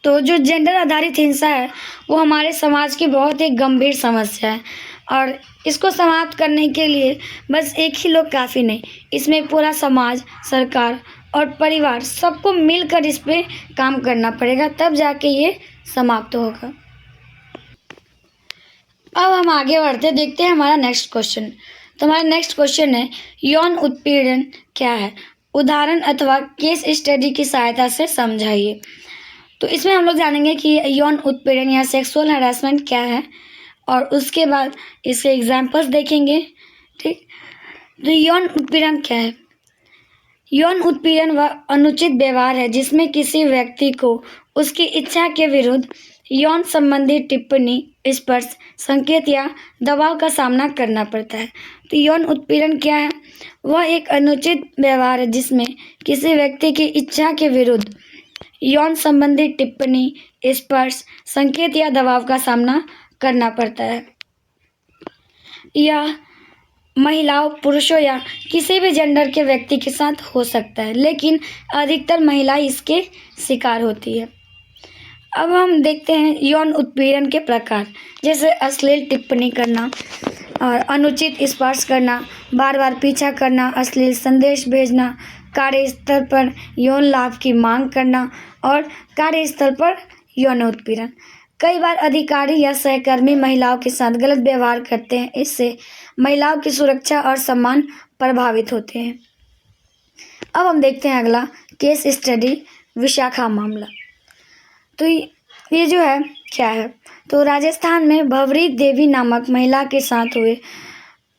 तो जो जेंडर आधारित हिंसा है वो हमारे समाज की बहुत ही गंभीर समस्या है और इसको समाप्त करने के लिए बस एक ही लोग काफ़ी नहीं, इसमें पूरा समाज, सरकार और परिवार सबको मिलकर इस पे काम करना पड़ेगा, तब जाके ये समाप्त होगा। अब हम आगे बढ़ते देखते हैं हमारा नेक्स्ट क्वेश्चन। तो हमारा नेक्स्ट क्वेश्चन है यौन उत्पीड़न क्या है? उदाहरण अथवा केस स्टडी की सहायता से समझाइए। तो इसमें हम लोग जानेंगे कि यौन उत्पीड़न या सेक्सुअल हरासमेंट क्या है और उसके बाद इसके एग्जाम्पल्स देखेंगे, ठीक। तो यौन उत्पीड़न क्या है? यौन उत्पीड़न वह अनुचित व्यवहार है जिसमें किसी व्यक्ति को उसकी इच्छा के विरुद्ध यौन संबंधी टिप्पणी, स्पर्श, संकेत या दबाव का सामना करना पड़ता है। तो यौन उत्पीड़न क्या है? वह एक अनुचित व्यवहार है जिसमें किसी व्यक्ति की इच्छा के विरुद्ध यौन संबंधी टिप्पणी, स्पर्श, संकेत या दबाव का सामना करना पड़ता है। यह महिलाओं, पुरुषों या किसी भी जेंडर के व्यक्ति के साथ हो सकता है, लेकिन अधिकतर महिलाएं इसके शिकार होती है। अब हम देखते हैं यौन उत्पीड़न के प्रकार, जैसे अश्लील टिप्पणी करना और अनुचित स्पर्श करना, बार बार पीछा करना, अश्लील संदेश भेजना, कार्यस्थल पर यौन लाभ की मांग करना और कार्यस्थल पर यौन उत्पीड़न। कई बार अधिकारी या सहकर्मी महिलाओं के साथ गलत व्यवहार करते हैं, इससे महिलाओं की सुरक्षा और सम्मान प्रभावित होते हैं। अब हम देखते हैं अगला केस स्टडी, विशाखा मामला। तो ये जो है क्या है? तो राजस्थान में भंवरी देवी नामक महिला के साथ हुए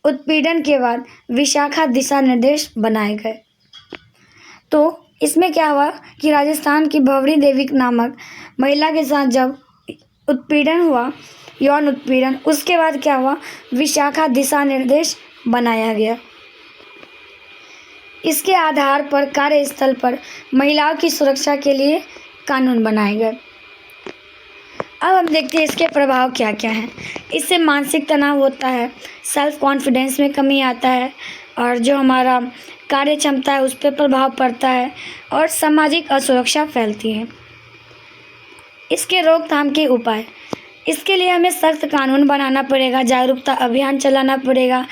उत्पीड़न के बाद विशाखा दिशा निर्देश बनाए गए। तो इसमें क्या हुआ कि राजस्थान की भंवरी देवी नामक महिला के साथ जब उत्पीड़न हुआ, यौन उत्पीड़न, उसके बाद क्या हुआ? विशाखा दिशा निर्देश बनाया गया। इसके आधार पर कार्यस्थल पर महिलाओं की सुरक्षा के लिए कानून बनाए गए। अब हम देखते हैं इसके प्रभाव क्या क्या हैं। इससे मानसिक तनाव होता है, सेल्फ कॉन्फिडेंस में कमी आता है और जो हमारा कार्य क्षमता है उस पर प्रभाव पड़ता है और सामाजिक असुरक्षा फैलती है। इसके रोकथाम के उपाय, इसके लिए हमें सख्त कानून बनाना पड़ेगा, जागरूकता अभियान चलाना पड़ेगा,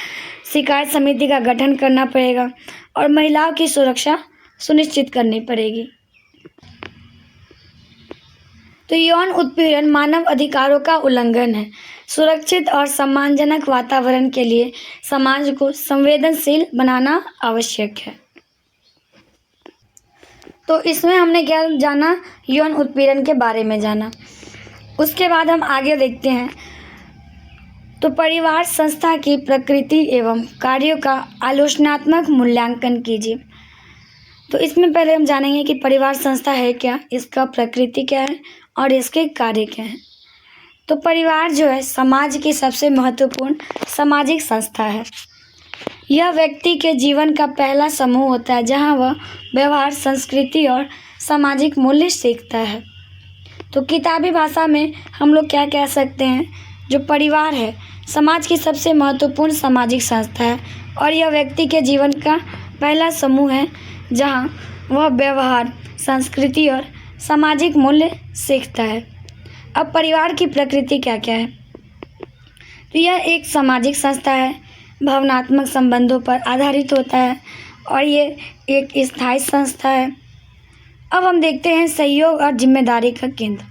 शिकायत समिति का गठन करना पड़ेगा और महिलाओं की सुरक्षा सुनिश्चित करनी पड़ेगी। तो यौन उत्पीड़न मानव अधिकारों का उल्लंघन है। सुरक्षित और सम्मानजनक वातावरण के लिए समाज को संवेदनशील बनाना आवश्यक है। तो इसमें हमने क्या जाना, यौन उत्पीड़न के बारे में जाना। उसके बाद हम आगे देखते हैं। तो परिवार संस्था की प्रकृति एवं कार्यों का आलोचनात्मक मूल्यांकन कीजिए। तो इसमें पहले हम जानेंगे कि परिवार संस्था है क्या, इसका प्रकृति क्या है और इसके कार्य क्या हैं। तो परिवार जो है समाज की सबसे महत्वपूर्ण सामाजिक संस्था है। यह व्यक्ति के जीवन का पहला समूह होता है जहां वह व्यवहार, संस्कृति और सामाजिक मूल्य सीखता है। तो किताबी भाषा में हम लोग क्या कह सकते हैं, जो परिवार है समाज की सबसे महत्वपूर्ण सामाजिक संस्था है और यह व्यक्ति के जीवन का पहला समूह है जहां वह व्यवहार, संस्कृति और सामाजिक मूल्य सीखता है। अब परिवार की प्रकृति क्या क्या है। तो यह एक सामाजिक संस्था है, भावनात्मक संबंधों पर आधारित होता है और ये एक स्थायी संस्था है। अब हम देखते हैं सहयोग और जिम्मेदारी का केंद्र।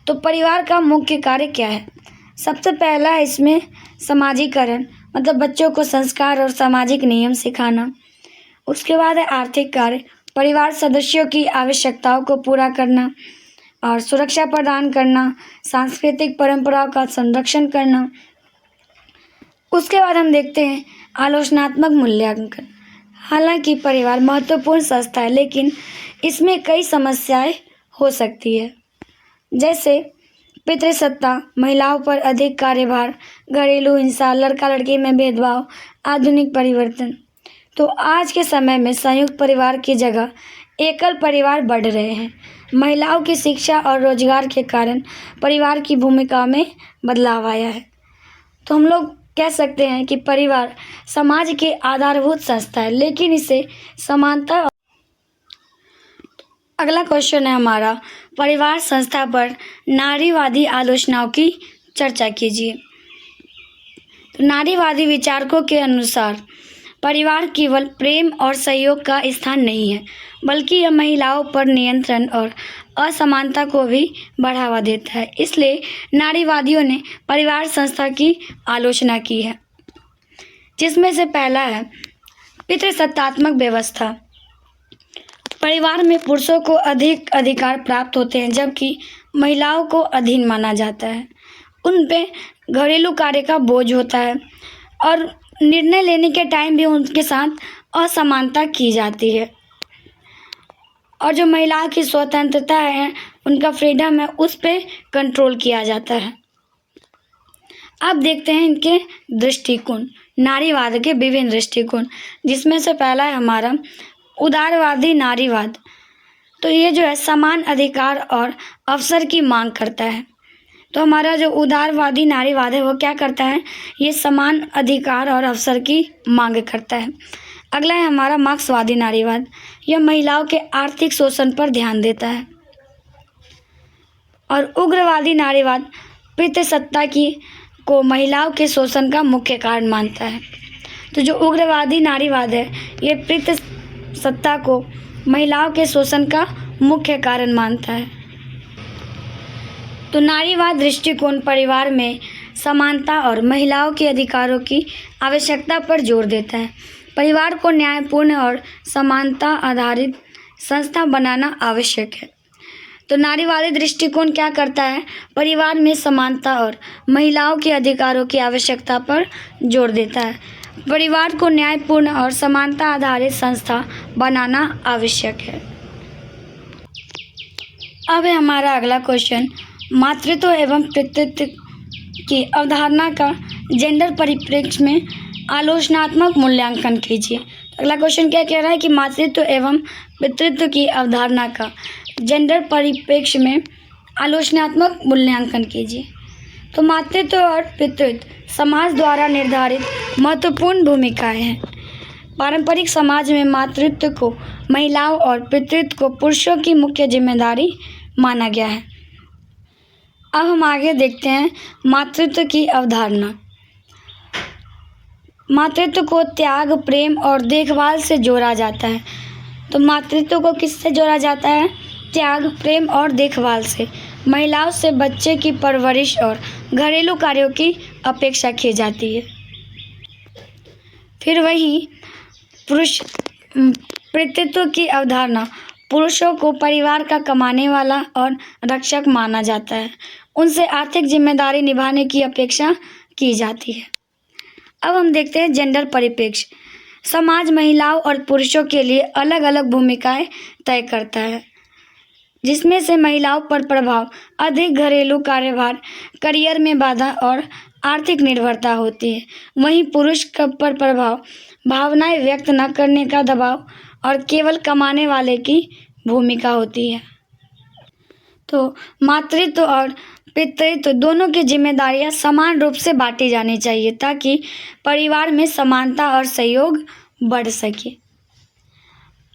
तो परिवार का मुख्य कार्य क्या है। सबसे पहला है इसमें समाजीकरण, मतलब बच्चों को संस्कार और सामाजिक नियम सिखाना। उसके बाद है आर्थिक कार्य, परिवार सदस्यों की आवश्यकताओं को पूरा करना और सुरक्षा प्रदान करना, सांस्कृतिक परंपराओं का संरक्षण करना। उसके बाद हम देखते हैं आलोचनात्मक मूल्यांकन। हालांकि परिवार महत्वपूर्ण संस्था है लेकिन इसमें कई समस्याएं हो सकती है, जैसे पितृसत्ता, महिलाओं पर अधिक कार्यभार, घरेलू हिंसा, लड़का लड़की में भेदभाव, आधुनिक परिवर्तन। तो आज के समय में संयुक्त परिवार की जगह एकल परिवार बढ़ रहे हैं। महिलाओं की शिक्षा और रोजगार के कारण परिवार की भूमिका में बदलाव आया है। तो हम लोग कह सकते हैं कि परिवार समाज के आधारभूत संस्था है लेकिन इसे समानता। अगला क्वेश्चन है हमारा, परिवार संस्था पर नारीवादी आलोचनाओं की चर्चा कीजिए। तो नारीवादी विचारकों के अनुसार परिवार केवल प्रेम और सहयोग का स्थान नहीं है बल्कि यह महिलाओं पर नियंत्रण और असमानता को भी बढ़ावा देता है। इसलिए नारीवादियों ने परिवार संस्था की आलोचना की है, जिसमें से पहला है पितृसत्तात्मक व्यवस्था। परिवार में पुरुषों को अधिक अधिकार प्राप्त होते हैं जबकि महिलाओं को अधीन माना जाता है। उन पे घरेलू कार्य का बोझ होता है और निर्णय लेने के टाइम भी उनके साथ असमानता की जाती है और जो महिलाओं की स्वतंत्रता है, उनका फ्रीडम है, उस पे कंट्रोल किया जाता है। अब देखते हैं इनके दृष्टिकोण, नारीवाद के विभिन्न दृष्टिकोण, जिसमें से पहला है हमारा उदारवादी नारीवाद। तो ये जो है समान अधिकार और अवसर की मांग करता है। तो हमारा जो उदारवादी नारीवाद है वो क्या करता है, ये समान अधिकार और अवसर की मांग करता है। अगला है हमारा मार्क्सवादी नारीवाद। यह महिलाओं के आर्थिक शोषण पर ध्यान देता है। और उग्रवादी नारीवाद पितृसत्ता को महिलाओं के शोषण का मुख्य कारण मानता है। तो जो उग्रवादी नारीवाद है ये पितृसत्ता को महिलाओं के शोषण का मुख्य कारण मानता है। तो नारीवाद दृष्टिकोण परिवार में समानता और महिलाओं के अधिकारों की आवश्यकता पर जोर देता है। परिवार को न्यायपूर्ण और समानता आधारित संस्था बनाना आवश्यक है। तो नारीवादी दृष्टिकोण क्या करता है, परिवार में समानता और महिलाओं के अधिकारों की आवश्यकता पर जोर देता है। परिवार को न्यायपूर्ण और समानता आधारित संस्था बनाना आवश्यक है। अब है हमारा अगला क्वेश्चन, मातृत्व एवं पितृत्व की अवधारणा का जेंडर परिप्रेक्ष्य में आलोचनात्मक मूल्यांकन कीजिए। अगला क्वेश्चन क्या कह रहा है कि मातृत्व एवं पितृत्व की अवधारणा का जेंडर परिप्रेक्ष्य में आलोचनात्मक मूल्यांकन कीजिए। तो मातृत्व और पितृत्व समाज द्वारा निर्धारित महत्वपूर्ण भूमिकाएं हैं। पारंपरिक समाज में मातृत्व को महिलाओं और पितृत्व को पुरुषों की मुख्य जिम्मेदारी माना गया है। अब हम आगे देखते हैं मातृत्व की अवधारणा। मातृत्व को त्याग, प्रेम और देखभाल से जोड़ा जाता है। तो मातृत्व को किससे जोड़ा जाता है, त्याग, प्रेम और देखभाल से। महिलाओं से बच्चे की परवरिश और घरेलू कार्यों की अपेक्षा की जाती है। फिर वहीं पुरुष पितृत्व की अवधारणा, पुरुषों को परिवार का कमाने वाला और रक्षक माना जाता है। उनसे आर्थिक जिम्मेदारी निभाने की अपेक्षा की जाती है। अब हम देखते हैं जेंडर परिप्रेक्ष्य। समाज महिलाओं और पुरुषों के लिए अलग अलग भूमिकाएं तय करता है, जिसमें से महिलाओं पर प्रभाव अधिक घरेलू कार्यभार, करियर में बाधा और आर्थिक निर्भरता होती है। वहीं पुरुष पर प्रभाव भावनाएं व्यक्त न करने का दबाव और केवल कमाने वाले की भूमिका होती है। तो मातृत्व और पितृत्व दोनों की जिम्मेदारियां समान रूप से बांटी जानी चाहिए, ताकि परिवार में समानता और सहयोग बढ़ सके।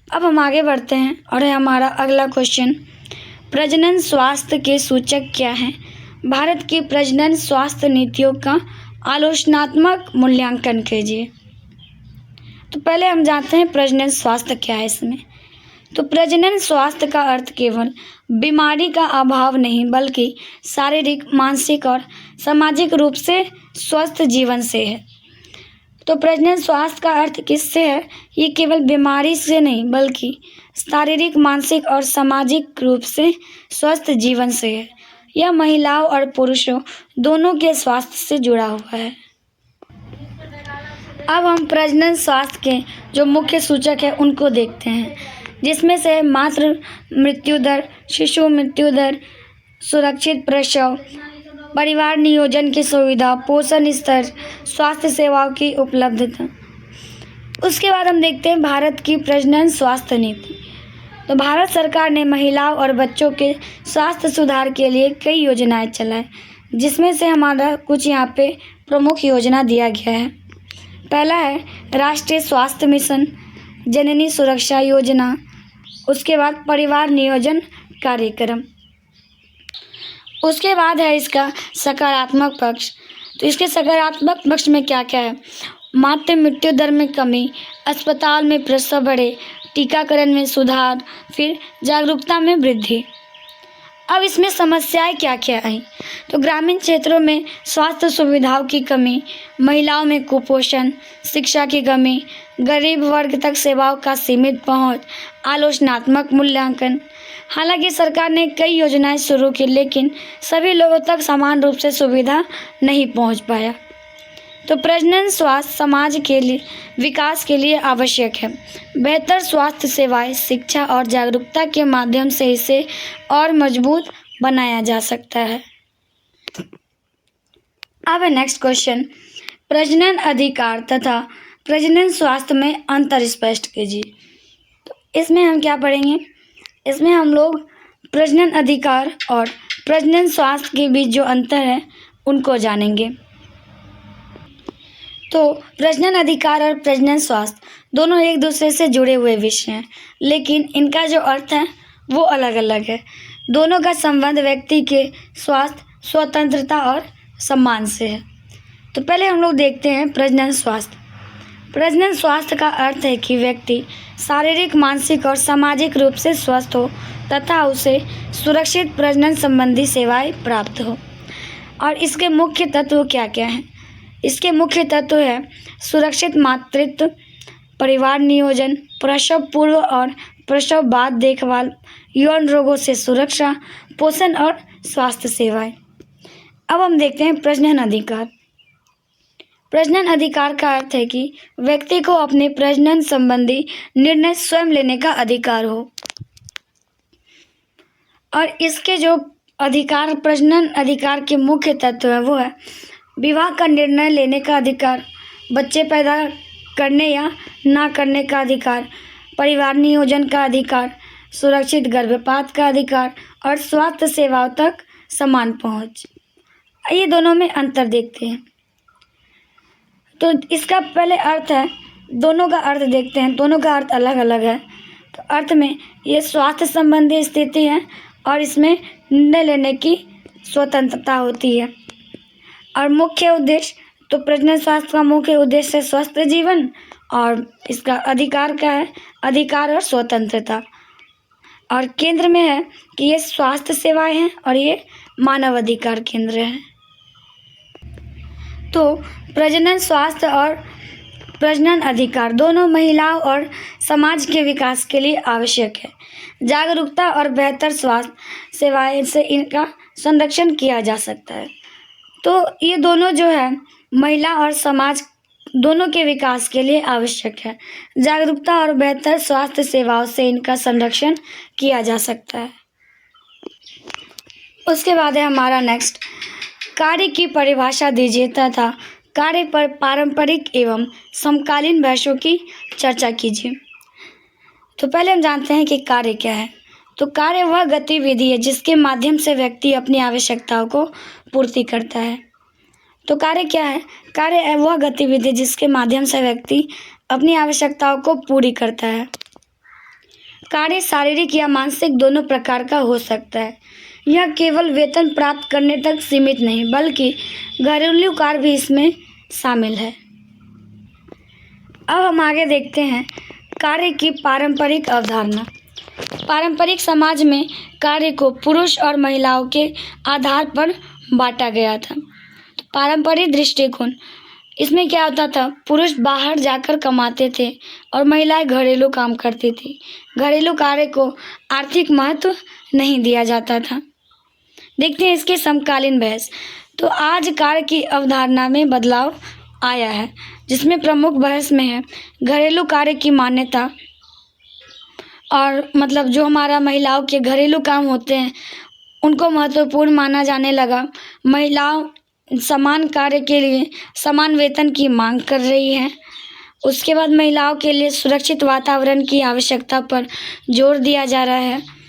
अब हम आगे बढ़ते हैं और है हमारा अगला क्वेश्चन, प्रजनन स्वास्थ्य के सूचक क्या हैं? भारत की प्रजनन स्वास्थ्य नीतियों का आलोचनात्मक मूल्यांकन कीजिए। तो पहले हम जानते हैं प्रजनन स्वास्थ्य क्या है इसमें। तो प्रजनन स्वास्थ्य का अर्थ केवल बीमारी का अभाव नहीं, बल्कि शारीरिक, मानसिक और सामाजिक रूप से स्वस्थ जीवन से है। तो प्रजनन स्वास्थ्य का अर्थ किससे है? ये केवल बीमारी से नहीं, बल्कि शारीरिक, मानसिक और सामाजिक रूप से स्वस्थ जीवन से है। यह महिलाओं और पुरुषों दोनों के स्वास्थ्य से जुड़ा हुआ है। अब हम प्रजनन स्वास्थ्य के जो मुख्य सूचक है उनको देखते हैं, जिसमें से मातृ मृत्यु दर, शिशु मृत्यु दर, सुरक्षित प्रसव, परिवार नियोजन की सुविधा, पोषण स्तर, स्वास्थ्य सेवाओं की उपलब्धता। उसके बाद हम देखते हैं भारत की प्रजनन स्वास्थ्य नीति। तो भारत सरकार ने महिलाओं और बच्चों के स्वास्थ्य सुधार के लिए कई योजनाएं चलाई, जिसमें से हमारा कुछ यहाँ पे प्रमुख योजना दिया गया है। पहला है राष्ट्रीय स्वास्थ्य मिशन, जननी सुरक्षा योजना, उसके बाद परिवार नियोजन कार्यक्रम। उसके बाद है इसका सकारात्मक पक्ष। तो इसके सकारात्मक पक्ष में क्या क्या है? मातृ मृत्यु दर में कमी, अस्पताल में प्रसव बढ़े, टीकाकरण में सुधार, फिर जागरूकता में वृद्धि। अब इसमें समस्याएं क्या क्या आई? तो ग्रामीण क्षेत्रों में स्वास्थ्य सुविधाओं की कमी, महिलाओं में कुपोषण, शिक्षा की कमी, गरीब वर्ग तक सेवाओं का सीमित पहुंच, आलोचनात्मक मूल्यांकन। हालांकि सरकार ने कई योजनाएं शुरू की, लेकिन सभी लोगों तक समान रूप से सुविधा नहीं पहुंच पाया। तो प्रजनन स्वास्थ्य समाज के लिए विकास के लिए आवश्यक है। बेहतर स्वास्थ्य सेवाएं, शिक्षा और जागरूकता के माध्यम से इसे और मजबूत बनाया जा सकता है। अब नेक्स्ट क्वेश्चन, प्रजनन अधिकार तथा प्रजनन स्वास्थ्य में अंतर स्पष्ट कीजिए। तो इसमें हम क्या पढ़ेंगे? इसमें हम लोग प्रजनन अधिकार और प्रजनन स्वास्थ्य के बीच जो अंतर है उनको जानेंगे। तो प्रजनन अधिकार और प्रजनन स्वास्थ्य दोनों एक दूसरे से जुड़े हुए विषय हैं, लेकिन इनका जो अर्थ है वो अलग अलग है। दोनों का संबंध व्यक्ति के स्वास्थ्य, स्वतंत्रता और सम्मान से है। तो पहले हम लोग देखते हैं प्रजनन स्वास्थ्य। प्रजनन स्वास्थ्य का अर्थ है कि व्यक्ति शारीरिक, मानसिक और सामाजिक रूप से स्वस्थ हो तथा उसे सुरक्षित प्रजनन संबंधी सेवाएं प्राप्त हो। और इसके मुख्य तत्व क्या क्या हैं? इसके मुख्य तत्व है सुरक्षित मातृत्व, परिवार नियोजन, प्रसव पूर्व और प्रसव बाद देखभाल, यौन रोगों से सुरक्षा, पोषण और स्वास्थ्य सेवाएं। अब हम देखते हैं प्रजनन अधिकार। प्रजनन अधिकार का अर्थ है कि व्यक्ति को अपने प्रजनन संबंधी निर्णय स्वयं लेने का अधिकार हो। और इसके जो अधिकार, प्रजनन अधिकार के मुख्य तत्व है वो है विवाह का निर्णय लेने का अधिकार, बच्चे पैदा करने या ना करने का अधिकार, परिवार नियोजन का अधिकार, सुरक्षित गर्भपात का अधिकार और स्वास्थ्य सेवाओं तक समान पहुंच। ये दोनों में अंतर देखते हैं। तो इसका पहले अर्थ है, दोनों का अर्थ देखते हैं, दोनों का अर्थ अलग अलग है। तो अर्थ में ये स्वास्थ्य संबंधी स्थिति है और इसमें निर्णय लेने की स्वतंत्रता होती है। और मुख्य उद्देश्य, तो प्रजनन स्वास्थ्य का मुख्य उद्देश्य है स्वस्थ जीवन, और इसका अधिकार क्या है? अधिकार और स्वतंत्रता। और केंद्र में है कि ये स्वास्थ्य सेवाएं हैं और ये मानव अधिकार केंद्र है। तो प्रजनन स्वास्थ्य और प्रजनन अधिकार दोनों महिलाओं और समाज के विकास के लिए आवश्यक है। जागरूकता और बेहतर स्वास्थ्य सेवाएं से इनका संरक्षण किया जा सकता है। तो ये दोनों जो है महिला और समाज दोनों के विकास के लिए आवश्यक है। जागरूकता और बेहतर स्वास्थ्य सेवाओं से इनका संरक्षण किया जा सकता है। उसके बाद है हमारा नेक्स्ट, कार्य की परिभाषा दीजिए तथा कार्य पर पारंपरिक एवं समकालीन बहसों की चर्चा कीजिए। तो पहले हम जानते हैं कि कार्य क्या है। तो कार्य वह गतिविधि है जिसके माध्यम से व्यक्ति अपनी आवश्यकताओं को पूर्ति करता है। तो कार्य क्या है? कार्य वह गतिविधि जिसके माध्यम से व्यक्ति अपनी आवश्यकताओं को पूरी करता है। कार्य शारीरिक या मानसिक दोनों प्रकार का हो सकता है। यह केवल वेतन प्राप्त करने तक सीमित नहीं बल्कि घरेलू कार्य भी इसमें शामिल है। अब हम आगे देखते हैं कार्य की पारंपरिक अवधारणा। पारंपरिक समाज में कार्य को पुरुष और महिलाओं के आधार पर बांटा गया था। पारंपरिक दृष्टिकोण, इसमें क्या होता था, पुरुष बाहर जाकर कमाते थे और महिलाएं घरेलू काम करती थी। घरेलू कार्य को आर्थिक महत्व नहीं दिया जाता था। देखते हैं इसके समकालीन बहस। तो आज कार्य की अवधारणा में बदलाव आया है, जिसमें प्रमुख बहस में है घरेलू कार्य की मान्यता और मतलब जो हमारा महिलाओं के घरेलू काम होते हैं उनको महत्वपूर्ण माना जाने लगा। महिलाओं समान कार्य के लिए समान वेतन की मांग कर रही हैं। उसके बाद महिलाओं के लिए सुरक्षित वातावरण की आवश्यकता पर जोर दिया जा रहा है।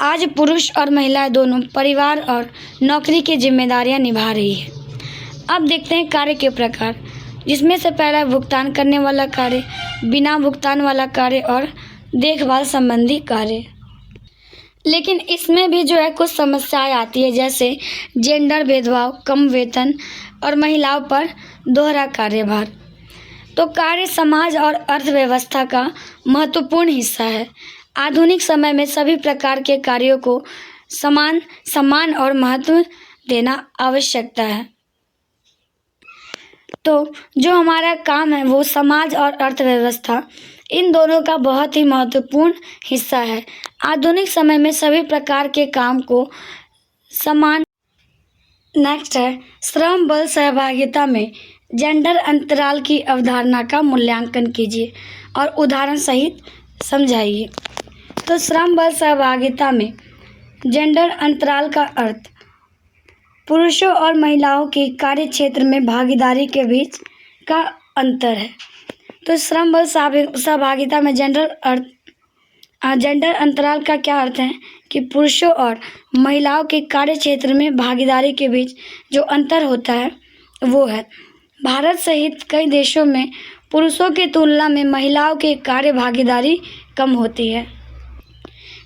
आज पुरुष और महिलाएं दोनों परिवार और नौकरी की जिम्मेदारियां निभा रही है। अब देखते हैं कार्य के प्रकार, जिसमें से पहला भुगतान करने वाला कार्य, बिना भुगतान वाला कार्य और देखभाल संबंधी कार्य। लेकिन इसमें भी जो है कुछ समस्याएं आती है, जैसे जेंडर भेदभाव, कम वेतन और महिलाओं पर दोहरा कार्यभार। तो कार्य समाज और अर्थव्यवस्था का महत्वपूर्ण हिस्सा है। आधुनिक समय में सभी प्रकार के कार्यों को समान सम्मान और महत्व देना आवश्यकता है। तो जो हमारा काम है वो समाज और अर्थव्यवस्था इन दोनों का बहुत ही महत्वपूर्ण हिस्सा है। आधुनिक समय में सभी प्रकार के काम को समान। नेक्स्ट है श्रम बल सहभागिता में जेंडर अंतराल की अवधारणा का मूल्यांकन कीजिए और उदाहरण सहित समझाइए। तो श्रम बल सहभागिता में जेंडर अंतराल का अर्थ पुरुषों और महिलाओं की कार्य क्षेत्र में भागीदारी के बीच का अंतर है। तो श्रम बल सहभागिता में जेंडर अंतराल का क्या अर्थ है कि पुरुषों और महिलाओं के कार्य क्षेत्र में भागीदारी के बीच जो अंतर होता है वो है, भारत सहित कई देशों में पुरुषों की तुलना में महिलाओं की कार्य भागीदारी कम होती है।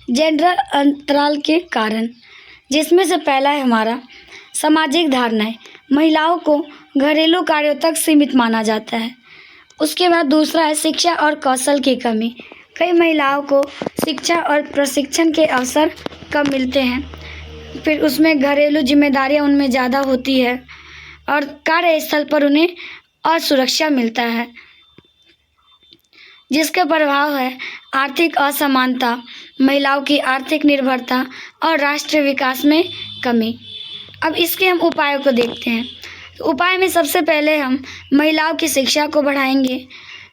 जेंडर अंतराल के कारण, जिसमें से पहला है हमारा सामाजिक धारणाएं, महिलाओं को घरेलू कार्यों तक सीमित माना जाता है। उसके बाद दूसरा है शिक्षा और कौशल की कमी, कई महिलाओं को शिक्षा और प्रशिक्षण के अवसर कम मिलते हैं। फिर उसमें घरेलू जिम्मेदारियां उनमें ज़्यादा होती है और कार्यस्थल पर उन्हें असुरक्षा मिलता है, जिसका प्रभाव है आर्थिक असमानता, महिलाओं की आर्थिक निर्भरता और राष्ट्रीय विकास में कमी। अब इसके हम उपायों को देखते हैं। तो उपाय में सबसे पहले हम महिलाओं की शिक्षा को बढ़ाएंगे,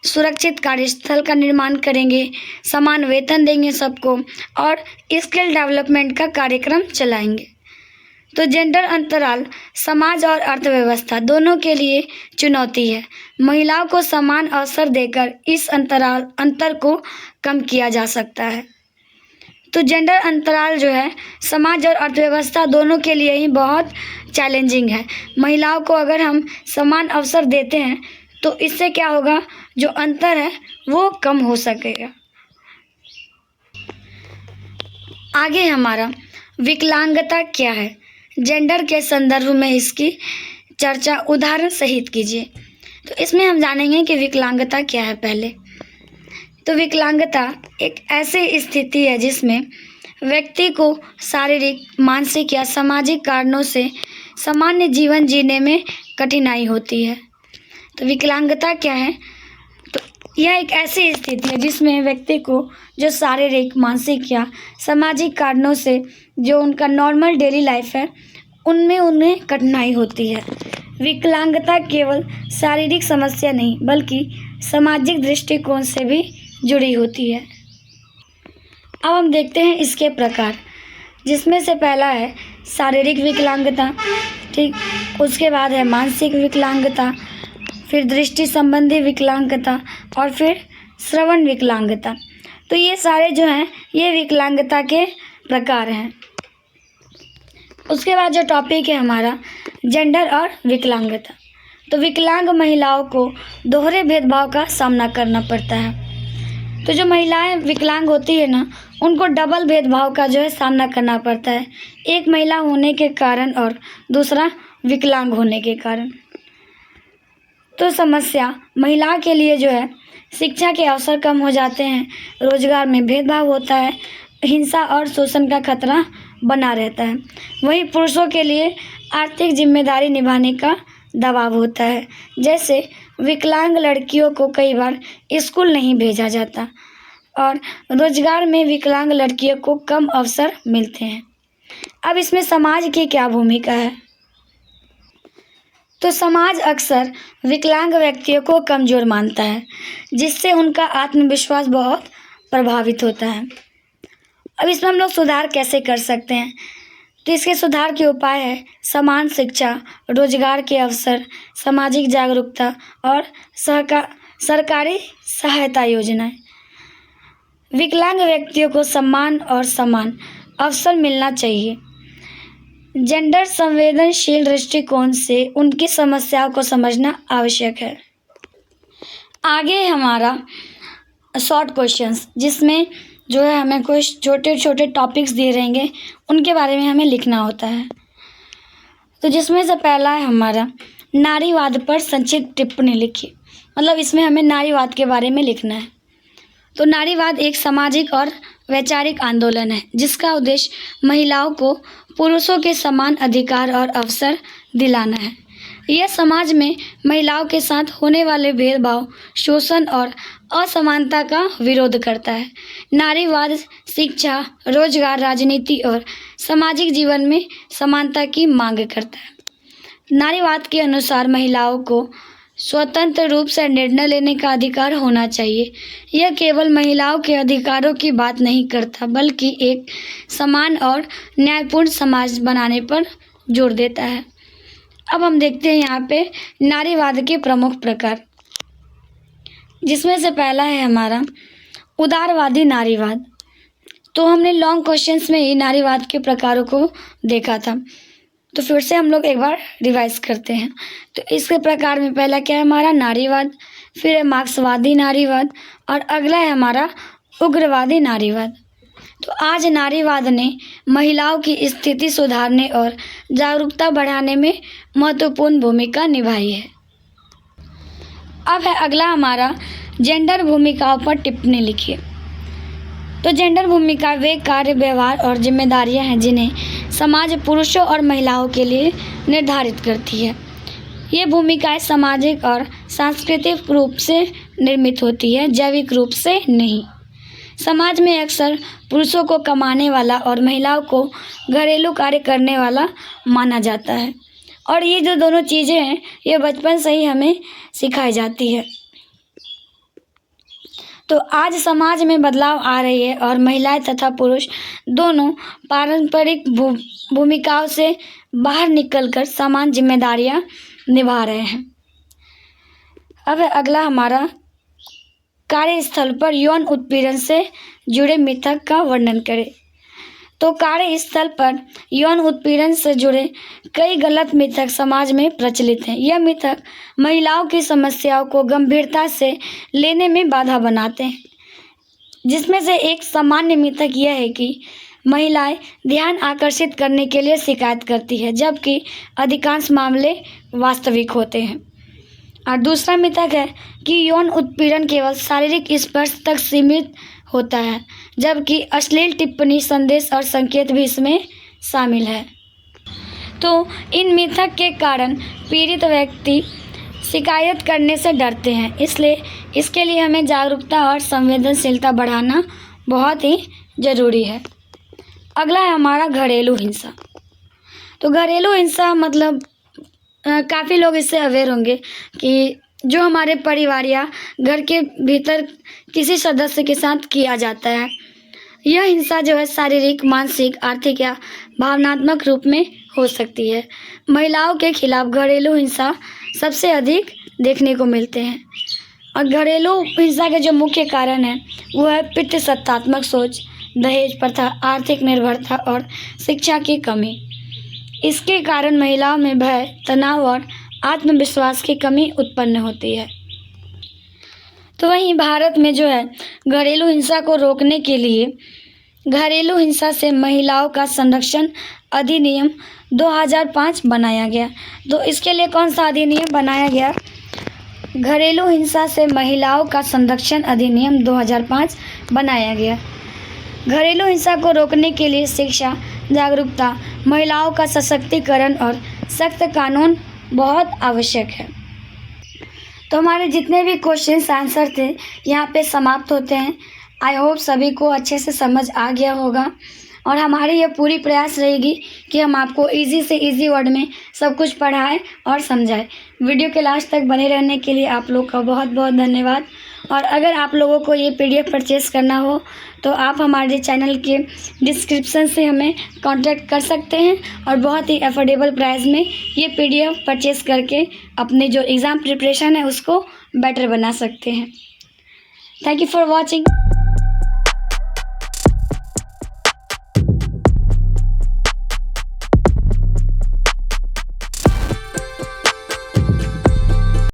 सुरक्षित कार्यस्थल का निर्माण करेंगे, समान वेतन देंगे सबको और स्किल डेवलपमेंट का कार्यक्रम चलाएंगे। तो जेंडर अंतराल समाज और अर्थव्यवस्था दोनों के लिए चुनौती है। महिलाओं को समान अवसर देकर इस अंतर को कम किया जा सकता है। तो जेंडर अंतराल जो है समाज और अर्थव्यवस्था दोनों के लिए ही बहुत चैलेंजिंग है। महिलाओं को अगर हम समान अवसर देते हैं तो इससे क्या होगा, जो अंतर है वो कम हो सकेगा। आगे हमारा विकलांगता क्या है, जेंडर के संदर्भ में इसकी चर्चा उदाहरण सहित कीजिए। तो इसमें हम जानेंगे कि विकलांगता क्या है। पहले तो विकलांगता एक ऐसी स्थिति है जिसमें व्यक्ति को शारीरिक, मानसिक या सामाजिक कारणों से सामान्य जीवन जीने में कठिनाई होती है। तो विकलांगता क्या है? तो यह एक ऐसी स्थिति है जिसमें व्यक्ति को जो शारीरिक, मानसिक या सामाजिक कारणों से जो उनका नॉर्मल डेली लाइफ है उनमें उन्हें कठिनाई होती है। विकलांगता केवल शारीरिक समस्या नहीं बल्कि सामाजिक दृष्टिकोण से भी जुड़ी होती है। अब हम देखते हैं इसके प्रकार, जिसमें से पहला है शारीरिक विकलांगता, ठीक, उसके बाद है मानसिक विकलांगता, फिर दृष्टि संबंधी विकलांगता और फिर श्रवण विकलांगता। तो ये सारे जो हैं ये विकलांगता के प्रकार हैं। उसके बाद जो टॉपिक है हमारा जेंडर और विकलांगता। तो विकलांग महिलाओं को दोहरे भेदभाव का सामना करना पड़ता है। तो जो महिलाएं विकलांग होती है ना, उनको डबल भेदभाव का जो है सामना करना पड़ता है, एक महिला होने के कारण और दूसरा विकलांग होने के कारण। तो समस्या महिला के लिए जो है शिक्षा के अवसर कम हो जाते हैं, रोजगार में भेदभाव होता है, हिंसा और शोषण का खतरा बना रहता है। वहीं पुरुषों के लिए आर्थिक जिम्मेदारी निभाने का दबाव होता है, जैसे विकलांग लड़कियों को कई बार स्कूल नहीं भेजा जाता और रोजगार में विकलांग लड़कियों को कम अवसर मिलते हैं। अब इसमें समाज की क्या भूमिका है? तो समाज अक्सर विकलांग व्यक्तियों को कमज़ोर मानता है, जिससे उनका आत्मविश्वास बहुत प्रभावित होता है। अब इसमें हम लोग सुधार कैसे कर सकते हैं? तो इसके सुधार के उपाय है समान शिक्षा, रोजगार के अवसर, सामाजिक जागरूकता और सरकारी सहायता योजनाएं। विकलांग व्यक्तियों को सम्मान और समान अवसर मिलना चाहिए। जेंडर संवेदनशील दृष्टिकोण से उनकी समस्याओं को समझना आवश्यक है। आगे हमारा शॉर्ट क्वेश्चंस, जिसमें जो है हमें कुछ छोटे छोटे टॉपिक्स दिए रहेंगे, उनके बारे में हमें लिखना होता है। तो जिसमें से पहला है हमारा नारीवाद पर संक्षिप्त टिप्पणी लिखिए। मतलब इसमें हमें नारीवाद के बारे में लिखना है। तो नारीवाद एक सामाजिक और वैचारिक आंदोलन है जिसका उद्देश्य महिलाओं को पुरुषों के समान अधिकार और अवसर दिलाना है। यह समाज में महिलाओं के साथ होने वाले भेदभाव, शोषण और असमानता का विरोध करता है। नारीवाद शिक्षा, रोजगार, राजनीति और सामाजिक जीवन में समानता की मांग करता है। नारीवाद के अनुसार महिलाओं को स्वतंत्र रूप से निर्णय लेने का अधिकार होना चाहिए। यह केवल महिलाओं के अधिकारों की बात नहीं करता बल्कि एक समान और न्यायपूर्ण समाज बनाने पर जोर देता है। अब हम देखते हैं यहाँ पे नारीवाद के प्रमुख प्रकार, जिसमें से पहला है हमारा उदारवादी नारीवाद। तो हमने लॉन्ग क्वेश्चंस में ही नारीवाद के प्रकारों को देखा था, तो फिर से हम लोग एक बार रिवाइज करते हैं। तो इसके प्रकार में पहला क्या है हमारा नारीवाद, फिर है मार्क्सवादी नारीवाद और अगला है हमारा उग्रवादी नारीवाद। तो आज नारीवाद ने महिलाओं की स्थिति सुधारने और जागरूकता बढ़ाने में महत्वपूर्ण भूमिका निभाई है। अब है अगला हमारा जेंडर भूमिकाओं पर टिप्पणी लिखिए। तो जेंडर भूमिका वे कार्य, व्यवहार और जिम्मेदारियां हैं जिन्हें समाज पुरुषों और महिलाओं के लिए निर्धारित करती है। ये भूमिकाएं सामाजिक और सांस्कृतिक रूप से निर्मित होती है, जैविक रूप से नहीं। समाज में अक्सर पुरुषों को कमाने वाला और महिलाओं को घरेलू कार्य करने वाला माना जाता है और ये जो दोनों चीज़ें हैं ये बचपन से ही हमें सिखाई जाती है। तो आज समाज में बदलाव आ रही है और महिलाएं तथा पुरुष दोनों पारंपरिक भूमिकाओं से बाहर निकलकर समान जिम्मेदारियां निभा रहे हैं। अब अगला हमारा कार्यस्थल पर यौन उत्पीड़न से जुड़े मिथक का वर्णन करें। तो कार्यस्थल पर यौन उत्पीड़न से जुड़े कई गलत मिथक समाज में प्रचलित हैं। यह मिथक महिलाओं की समस्याओं को गंभीरता से लेने में बाधा बनाते हैं, जिसमें से एक सामान्य मिथक यह है कि महिलाएं ध्यान आकर्षित करने के लिए शिकायत करती है, जबकि अधिकांश मामले वास्तविक होते हैं। और दूसरा मिथक है कि यौन उत्पीड़न केवल शारीरिक स्पर्श तक सीमित होता है, जबकि अश्लील टिप्पणी, संदेश और संकेत भी इसमें शामिल है। तो इन मिथक के कारण पीड़ित व्यक्ति शिकायत करने से डरते हैं, इसलिए इसके लिए हमें जागरूकता और संवेदनशीलता बढ़ाना बहुत ही ज़रूरी है। अगला है हमारा घरेलू हिंसा। तो घरेलू हिंसा मतलब काफ़ी लोग इससे अवेयर होंगे कि जो हमारे परिवार या घर के भीतर किसी सदस्य के साथ किया जाता है। यह हिंसा जो है शारीरिक, मानसिक, आर्थिक या भावनात्मक रूप में हो सकती है। महिलाओं के खिलाफ घरेलू हिंसा सबसे अधिक देखने को मिलते हैं और घरेलू हिंसा के जो मुख्य कारण हैं वो है पितृसत्तात्मक सोच, दहेज प्रथा, आर्थिक निर्भरता और शिक्षा की कमी। इसके कारण महिलाओं में भय, तनाव और आत्मविश्वास की कमी उत्पन्न होती है। तो वहीं भारत में जो है घरेलू हिंसा को रोकने के लिए घरेलू हिंसा से महिलाओं का संरक्षण अधिनियम 2005 बनाया गया। तो इसके लिए कौन सा अधिनियम बनाया गया? घरेलू हिंसा से महिलाओं का संरक्षण अधिनियम 2005 बनाया गया। घरेलू हिंसा को रोकने के लिए शिक्षा, जागरूकता, महिलाओं का सशक्तिकरण और सख्त कानून बहुत आवश्यक है। तो हमारे जितने भी क्वेश्चंस आंसर थे यहाँ पे समाप्त होते हैं। आई होप सभी को अच्छे से समझ आ गया होगा और हमारी यह पूरी प्रयास रहेगी कि हम आपको इजी से इजी वर्ड में सब कुछ पढ़ाएं और समझाएं। वीडियो के लास्ट तक बने रहने के लिए आप लोग का बहुत बहुत धन्यवाद। और अगर आप लोगों को ये PDF परचेज़ करना हो तो आप हमारे चैनल के डिस्क्रिप्शन से हमें कांटेक्ट कर सकते हैं और बहुत ही अफोर्डेबल प्राइस में ये PDF परचेज़ करके अपने जो एग्ज़ाम प्रिपरेशन है उसको बेटर बना सकते हैं। Thank you for watching.